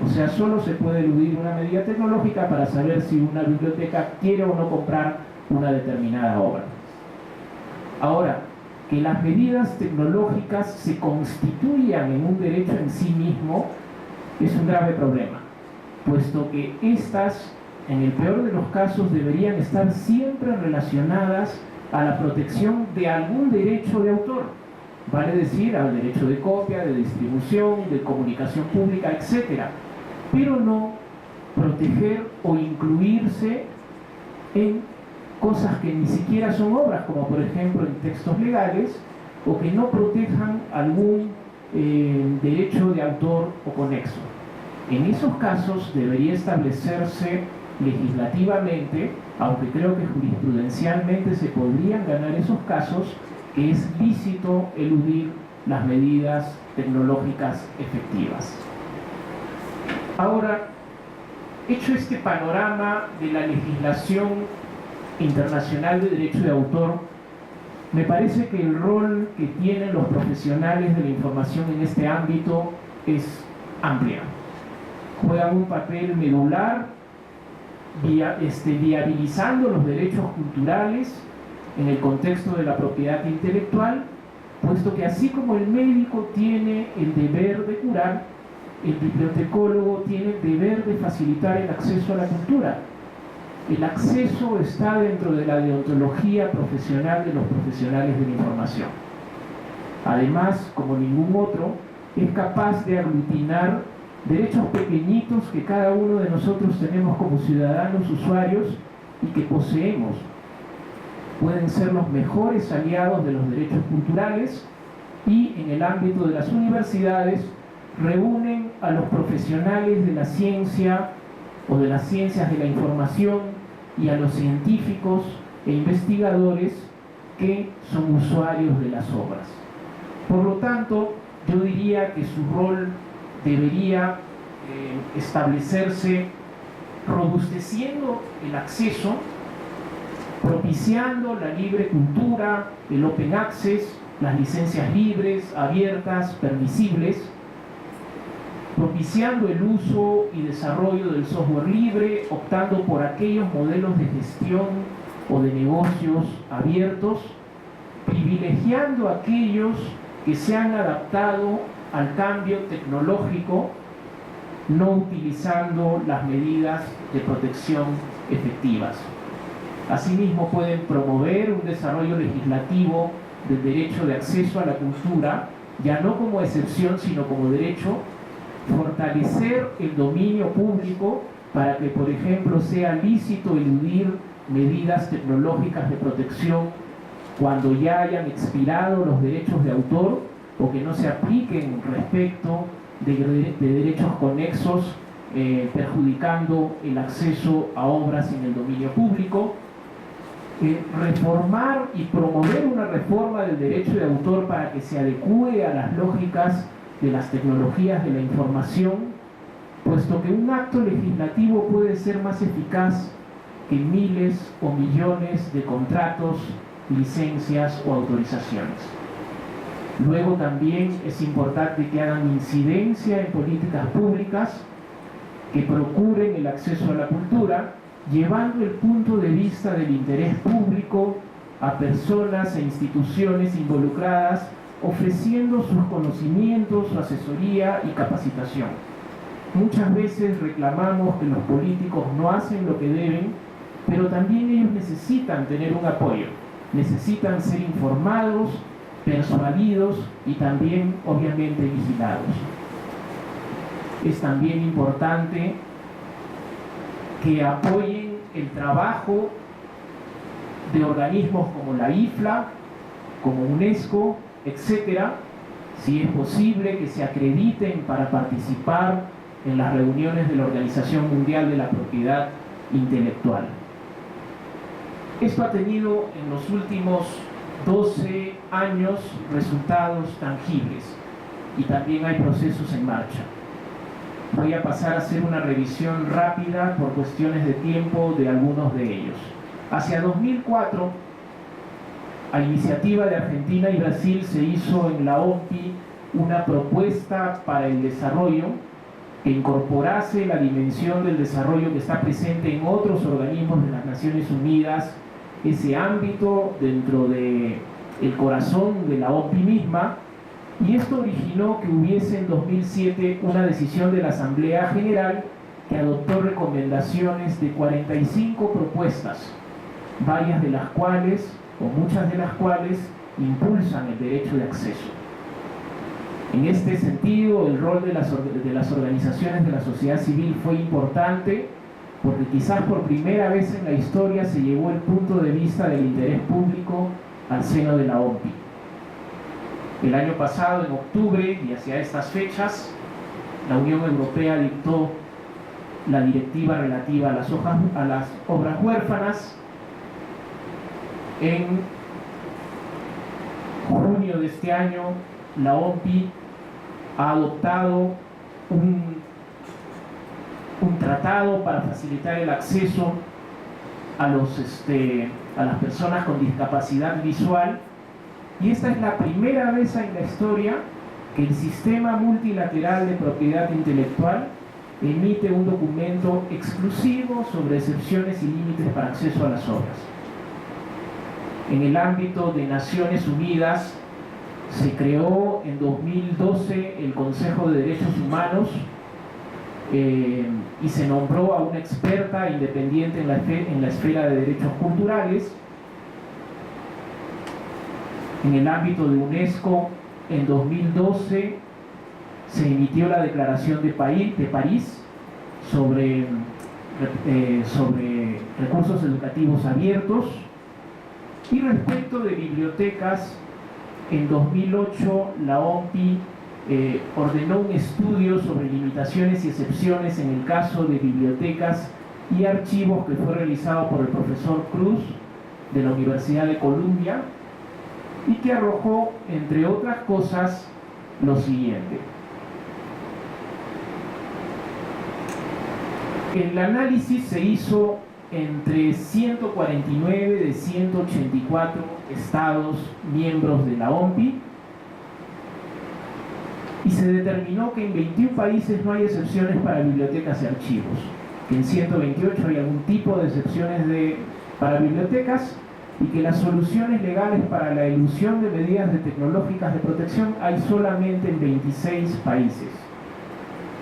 O sea, solo se puede eludir una medida tecnológica para saber si una biblioteca quiere o no comprar una determinada obra. Ahora, que las medidas tecnológicas se constituyan en un derecho en sí mismo es un grave problema, puesto que estas, en el peor de los casos, deberían estar siempre relacionadas a la protección de algún derecho de autor, vale decir, al derecho de copia, de distribución, de comunicación pública, etc., pero no proteger o incluirse en cosas que ni siquiera son obras, como por ejemplo en textos legales, o que no protejan algún derecho de autor o conexo. En esos casos debería establecerse legislativamente, aunque creo que jurisprudencialmente se podrían ganar esos casos, que es lícito eludir las medidas tecnológicas efectivas. Ahora, hecho este panorama de la legislación internacional de derecho de autor, me parece que el rol que tienen los profesionales de la información en este ámbito es amplio. Juegan un papel medular viabilizando los derechos culturales en el contexto de la propiedad intelectual, puesto que así como el médico tiene el deber de curar, el bibliotecólogo tiene el deber de facilitar el acceso a la cultura. El acceso está dentro de la deontología profesional de los profesionales de la información. Además, como ningún otro, es capaz de aglutinar derechos pequeñitos que cada uno de nosotros tenemos como ciudadanos usuarios y que poseemos. Pueden ser los mejores aliados de los derechos culturales y en el ámbito de las universidades reúnen a los profesionales de la ciencia o de las ciencias de la información y a los científicos e investigadores que son usuarios de las obras. Por lo tanto, yo diría que su rol debería establecerse robusteciendo el acceso, propiciando la libre cultura, el open access, las licencias libres, abiertas, permisibles, propiciando el uso y desarrollo del software libre, optando por aquellos modelos de gestión o de negocios abiertos, privilegiando aquellos que se han adaptado al cambio tecnológico, no utilizando las medidas de protección efectivas. Asimismo, pueden promover un desarrollo legislativo del derecho de acceso a la cultura, ya no como excepción, sino como derecho, fortalecer el dominio público para que, por ejemplo, sea lícito eludir medidas tecnológicas de protección cuando ya hayan expirado los derechos de autor o que no se apliquen respecto de derechos conexos, perjudicando el acceso a obras en el dominio público. Reformar y promover una reforma del derecho de autor para que se adecúe a las lógicas de las tecnologías de la información, puesto que un acto legislativo puede ser más eficaz que miles o millones de contratos, licencias o autorizaciones. Luego también es importante que hagan incidencia en políticas públicas que procuren el acceso a la cultura, llevando el punto de vista del interés público a personas e instituciones involucradas, ofreciendo sus conocimientos, su asesoría y capacitación. Muchas veces reclamamos que los políticos no hacen lo que deben, pero también ellos necesitan tener un apoyo, necesitan ser informados, persuadidos y también, obviamente, vigilados. Es también importante que apoyen el trabajo de organismos como la IFLA, como UNESCO, etcétera, si es posible que se acrediten para participar en las reuniones de la Organización Mundial de la Propiedad Intelectual. Esto ha tenido en los últimos 12 años resultados tangibles y también hay procesos en marcha. Voy a pasar a hacer una revisión rápida por cuestiones de tiempo de algunos de ellos. Hacia 2004, a iniciativa de Argentina y Brasil, se hizo en la OMPI una propuesta para el desarrollo que incorporase la dimensión del desarrollo que está presente en otros organismos de las Naciones Unidas, ese ámbito dentro del corazón de la OMPI misma, y esto originó que hubiese en 2007 una decisión de la Asamblea General que adoptó recomendaciones de 45 propuestas, varias de las cuales, o muchas de las cuales, impulsan el derecho de acceso. En este sentido, el rol de las organizaciones de la sociedad civil fue importante, porque quizás por primera vez en la historia se llevó el punto de vista del interés público al seno de la OMPI. El año pasado, en octubre, y hacia estas fechas, la Unión Europea dictó la directiva relativa a las obras huérfanas. En junio de este año, la OMPI ha adoptado un tratado para facilitar el acceso a las personas con discapacidad visual, y esta es la primera vez en la historia que el sistema multilateral de propiedad intelectual emite un documento exclusivo sobre excepciones y límites para acceso a las obras. En el ámbito de Naciones Unidas se creó en 2012 el Consejo de Derechos Humanos y se nombró a una experta independiente en la esfera de derechos culturales. En el ámbito de UNESCO, en 2012 se emitió la Declaración de París sobre recursos educativos abiertos. Y respecto de bibliotecas, en 2008 la OMPI ordenó un estudio sobre limitaciones y excepciones en el caso de bibliotecas y archivos, que fue realizado por el profesor Cruz de la Universidad de Columbia, y que arrojó, entre otras cosas, lo siguiente. El análisis se hizo entre 149 de 184 estados miembros de la OMPI, y se determinó que en 21 países no hay excepciones para bibliotecas y archivos, que en 128 hay algún tipo de excepciones para bibliotecas, y que las soluciones legales para la elusión de medidas tecnológicas de protección hay solamente en 26 países.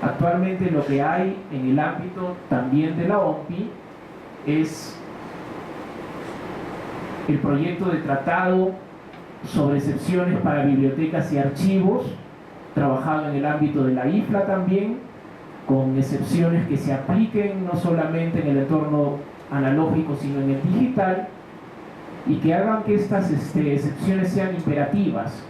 Actualmente lo que hay en el ámbito también de la OMPI es el proyecto de tratado sobre excepciones para bibliotecas y archivos, trabajado en el ámbito de la IFLA también, con excepciones que se apliquen no solamente en el entorno analógico, sino en el digital, y que hagan que estas excepciones sean imperativas,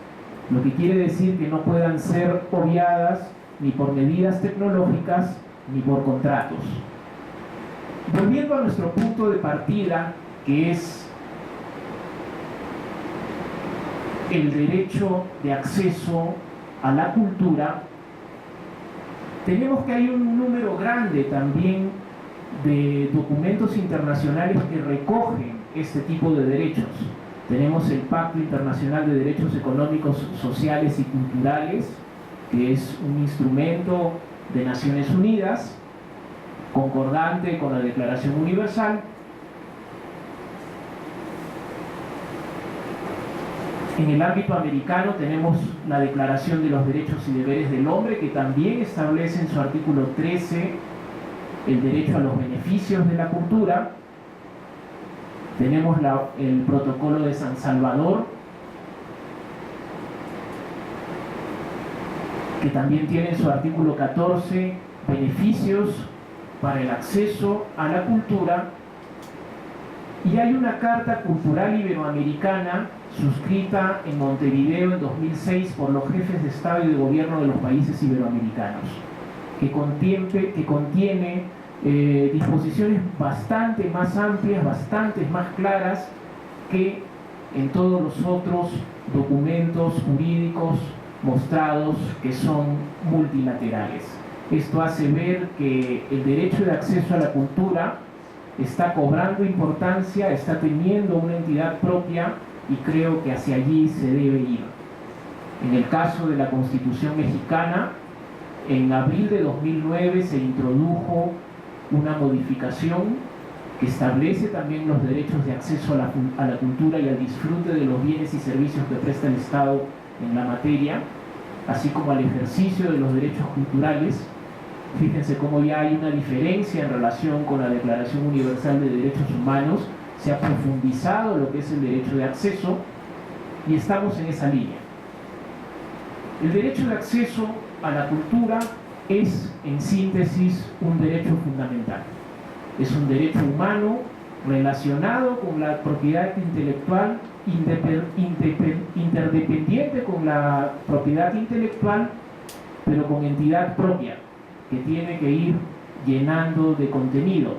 lo que quiere decir que no puedan ser obviadas ni por medidas tecnológicas ni por contratos. Volviendo a nuestro punto de partida, que es el derecho de acceso a la cultura, tenemos que hay un número grande también de documentos internacionales que recogen este tipo de derechos. Tenemos el Pacto Internacional de Derechos Económicos, Sociales y Culturales, que es un instrumento de Naciones Unidas, concordante con la Declaración Universal. En el ámbito americano tenemos la Declaración de los Derechos y Deberes del Hombre, que también establece en su artículo 13 el derecho a los beneficios de la cultura. Tenemos el Protocolo de San Salvador, que también tiene en su artículo 14 beneficios para el acceso a la cultura, y hay una Carta Cultural Iberoamericana suscrita en Montevideo en 2006 por los jefes de Estado y de Gobierno de los países iberoamericanos. que contiene disposiciones bastante más amplias, bastante más claras que en todos los otros documentos jurídicos mostrados que son multilaterales. Esto hace ver que el derecho de acceso a la cultura está cobrando importancia, está teniendo una entidad propia y creo que hacia allí se debe ir. En el caso de la Constitución mexicana, en abril de 2009 se introdujo una modificación que establece también los derechos de acceso a la cultura y al disfrute de los bienes y servicios que presta el Estado en la materia, así como al ejercicio de los derechos culturales. Fíjense cómo ya hay una diferencia en relación con la Declaración Universal de Derechos Humanos, se ha profundizado lo que es el derecho de acceso y estamos en esa línea. El derecho de acceso a la cultura es, en síntesis, un derecho fundamental. Es un derecho humano relacionado con la propiedad intelectual, interdependiente con la propiedad intelectual, pero con entidad propia, que tiene que ir llenando de contenido.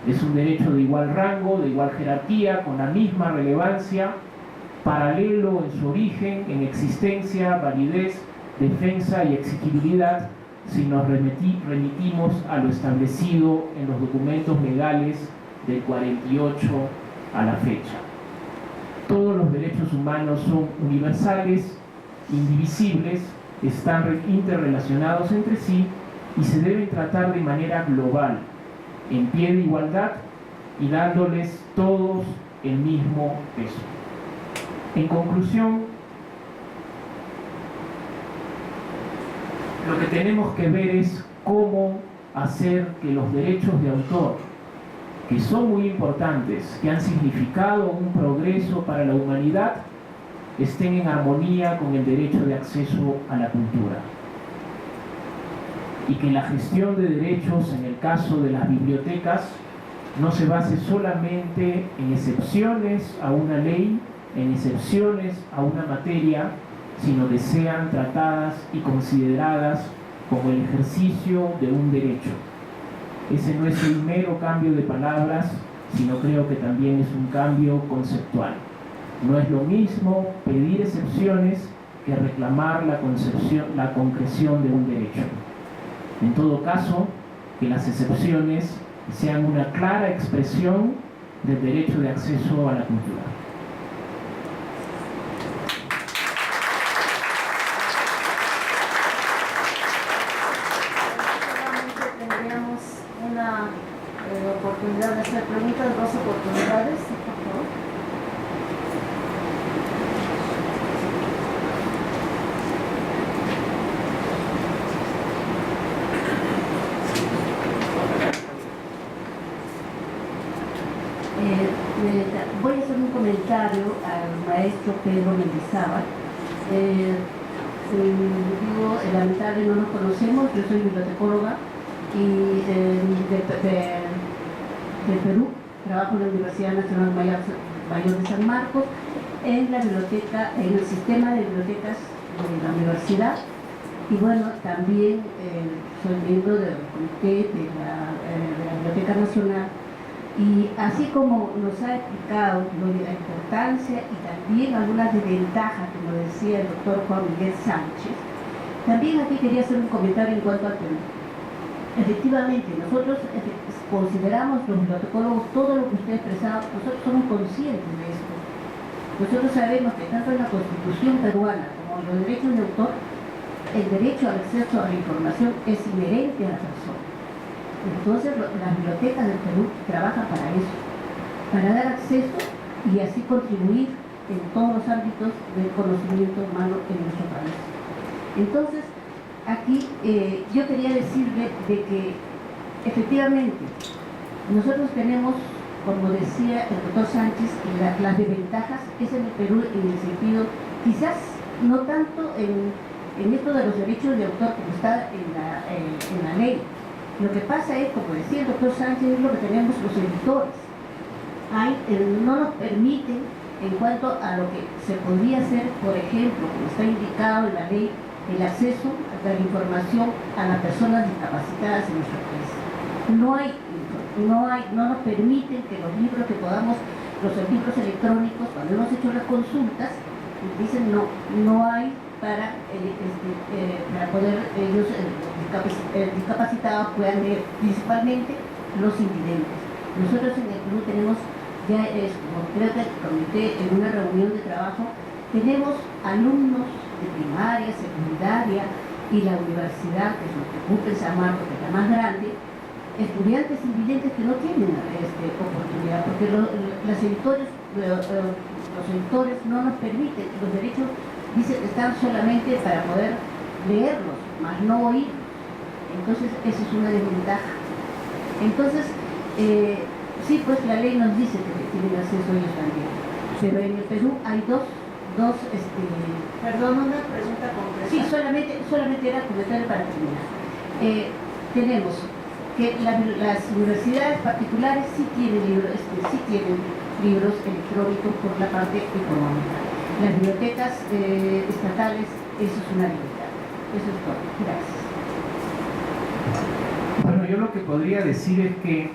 Es un derecho de igual rango, de igual jerarquía, con la misma relevancia, paralelo en su origen, en existencia, validez, defensa y exigibilidad, si nos remitimos a lo establecido en los documentos legales del 48 a la fecha. Todos los derechos humanos son universales, indivisibles, están interrelacionados entre sí y se deben tratar de manera global, en pie de igualdad y dándoles todos el mismo peso. En conclusión, lo que tenemos que ver es cómo hacer que los derechos de autor, que son muy importantes, que han significado un progreso para la humanidad, estén en armonía con el derecho de acceso a la cultura. Y que la gestión de derechos, en el caso de las bibliotecas, no se base solamente en excepciones a una ley, en excepciones a una materia, sino que sean tratadas y consideradas como el ejercicio de un derecho. Ese no es el mero cambio de palabras, sino creo que también es un cambio conceptual. No es lo mismo pedir excepciones que reclamar la concreción de un derecho. En todo caso, que las excepciones sean una clara expresión del derecho de acceso a la cultura. Tendríamos una oportunidad de hacer preguntas, dos oportunidades, por favor. Voy a hacer un comentario al maestro Pedro Mendizábal. Digo, lamentable, no nos conocemos, yo soy bibliotecóloga y de Perú, trabajo en la Universidad Nacional Mayor de San Marcos, en la biblioteca, en el sistema de bibliotecas de la universidad, y bueno, también soy miembro del comité de la Biblioteca Nacional. Y así como nos ha explicado la importancia y también algunas desventajas, como decía el doctor Juan Miguel Sánchez, también aquí quería hacer un comentario en cuanto al Perú. Efectivamente, nosotros consideramos los bibliotecólogos todo lo que usted ha expresado, nosotros somos conscientes de esto. Nosotros sabemos que tanto en la Constitución peruana como en los derechos de autor, el derecho al acceso a la información es inherente a la persona. Entonces las bibliotecas del Perú trabajan para eso, para dar acceso y así contribuir en todos los ámbitos del conocimiento humano en nuestro país. Entonces, aquí yo quería decirle de que efectivamente nosotros tenemos, como decía el doctor Sánchez, las desventajas es en el Perú en el sentido, quizás no tanto en esto de los derechos de autor como está en la ley. Lo que pasa es, como decía el doctor Sánchez, es lo que tenemos los editores. No nos permiten, en cuanto a lo que se podría hacer, por ejemplo, como está indicado en la ley, el acceso a la información a las personas discapacitadas en nuestro país. No nos permiten que los libros que podamos, los libros electrónicos, cuando hemos hecho las consultas, dicen no hay para poder ellos, discapacitados, puedan leer, principalmente los invidentes. Nosotros en el Perú tenemos, ya como creo que comenté en una reunión de trabajo, tenemos alumnos de primaria, secundaria y la universidad, que es lo que cumple San Marcos, que es la más grande, estudiantes invidentes que no tienen oportunidad, porque los editores no nos permiten, los derechos dicen que están solamente para poder leerlos, más no oírlos. Entonces, esa es una desventaja. Entonces, sí, pues la ley nos dice que tienen acceso ellos también. Pero en el Perú hay dos Perdón, una pregunta concreta. sí, solamente era comentario para terminar. Tenemos que las universidades particulares sí tienen libros electrónicos por la parte económica. Las bibliotecas estatales, eso es una libertad. Eso es todo. Gracias. Bueno, yo lo que podría decir es que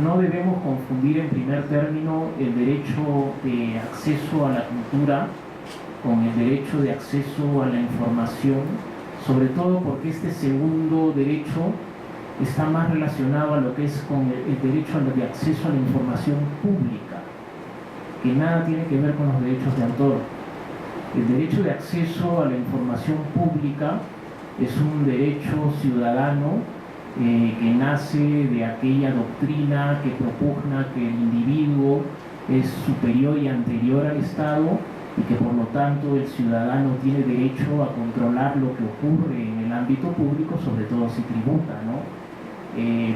no debemos confundir en primer término el derecho de acceso a la cultura con el derecho de acceso a la información, sobre todo porque este segundo derecho está más relacionado a lo que es con el derecho de acceso a la información pública, que nada tiene que ver con los derechos de autor. El derecho de acceso a la información pública es un derecho ciudadano que nace de aquella doctrina que propugna que el individuo es superior y anterior al Estado y que por lo tanto el ciudadano tiene derecho a controlar lo que ocurre en el ámbito público, sobre todo si tributa, ¿no?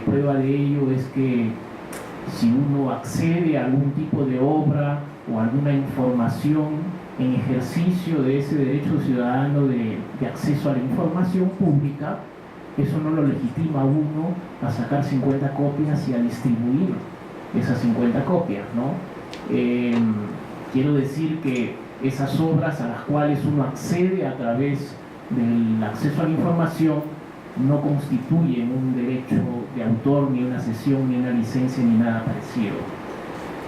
Prueba de ello es que si uno accede a algún tipo de obra o alguna información en ejercicio de ese derecho ciudadano de acceso a la información pública, eso no lo legitima a uno a sacar 50 copias y a distribuir esas 50 copias, ¿no? Quiero decir que esas obras a las cuales uno accede a través del acceso a la información no constituyen un derecho de autor, ni una cesión, ni una licencia, ni nada parecido.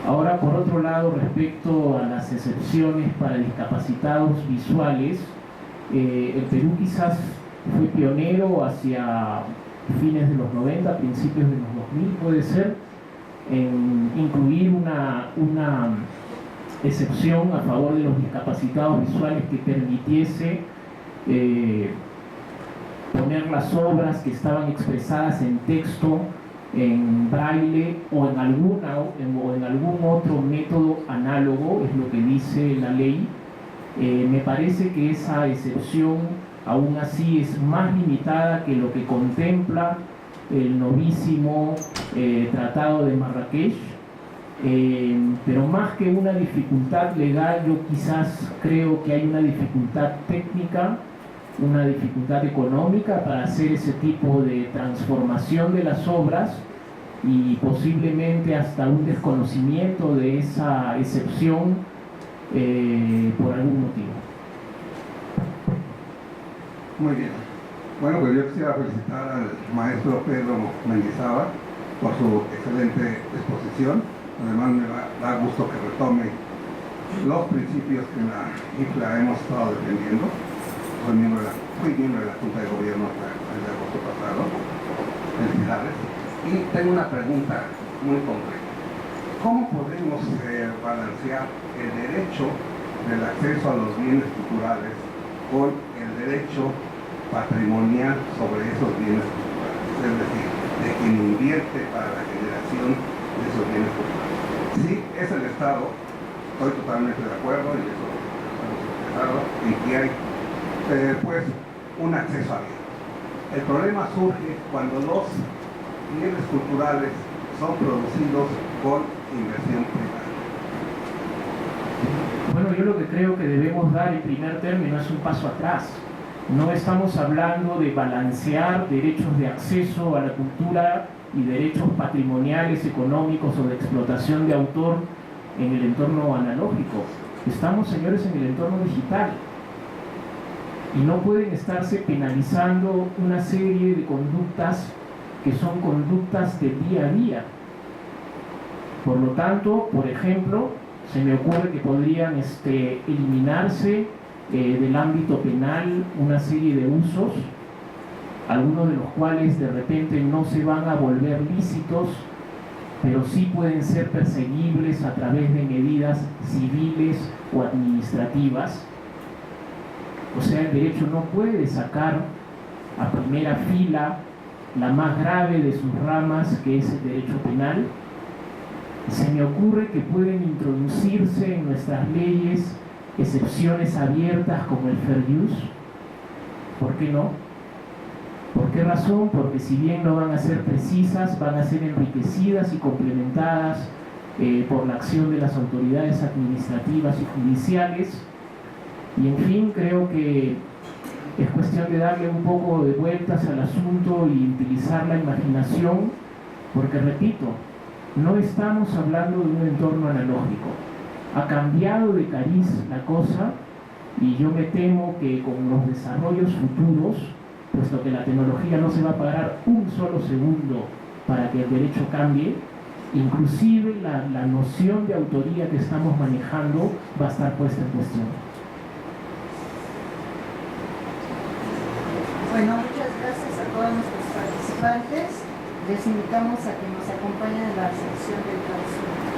Ahora, por otro lado, respecto a las excepciones para discapacitados visuales, el Perú quizás fue pionero hacia fines de los 90, principios de los 2000, puede ser, en incluir una excepción a favor de los discapacitados visuales que permitiese poner las obras que estaban expresadas en texto, en braille o en algún otro método análogo, es lo que dice la ley. Me parece que esa excepción aún así es más limitada que lo que contempla el novísimo Tratado de Marrakech, pero más que una dificultad legal, yo quizás creo que hay una dificultad técnica, una dificultad económica para hacer ese tipo de transformación de las obras y posiblemente hasta un desconocimiento de esa excepción por algún motivo. Muy bien. Bueno, pues yo quisiera felicitar al maestro Pedro Mendizábal por su excelente exposición. Además me da gusto que retome los principios que en la IFLA hemos estado defendiendo. Fui miembro de la Junta de Gobierno hasta el agosto pasado. Felicidades. Y tengo una pregunta muy concreta. ¿Cómo podemos balancear el derecho del acceso a los bienes culturales con el derecho patrimonial sobre esos bienes culturales? Es decir, de quien invierte para la generación de esos bienes culturales. Si es el Estado, estoy totalmente de acuerdo y eso estamos expresados, y que hay pues un acceso abierto. El problema surge cuando los bienes culturales son producidos con inversión privada. Bueno, yo lo que creo que debemos dar en primer término es un paso atrás. No estamos hablando de balancear derechos de acceso a la cultura y derechos patrimoniales, económicos o de explotación de autor en el entorno analógico. Estamos, señores, en el entorno digital. y no pueden estarse penalizando una serie de conductas que son conductas del día a día. Por lo tanto, por ejemplo, se me ocurre que podrían eliminarse del ámbito penal una serie de usos, algunos de los cuales de repente no se van a volver lícitos, pero sí pueden ser perseguibles a través de medidas civiles o administrativas. O sea, el derecho no puede sacar a primera fila la más grave de sus ramas, que es el derecho penal. Se me ocurre que pueden introducirse en nuestras leyes excepciones abiertas como el fair use. ¿Por qué no? ¿Por qué razón? Porque si bien no van a ser precisas, van a ser enriquecidas y complementadas por la acción de las autoridades administrativas y judiciales. Y en fin, creo que es cuestión de darle un poco de vueltas al asunto y utilizar la imaginación, porque repito, no estamos hablando de un entorno analógico. Ha cambiado de cariz la cosa y yo me temo que con los desarrollos futuros, puesto que la tecnología no se va a parar un solo segundo para que el derecho cambie, inclusive la noción de autoría que estamos manejando va a estar puesta en cuestión. Bueno, muchas gracias a todos nuestros participantes. Les invitamos a que nos acompañen en la sección del clausura.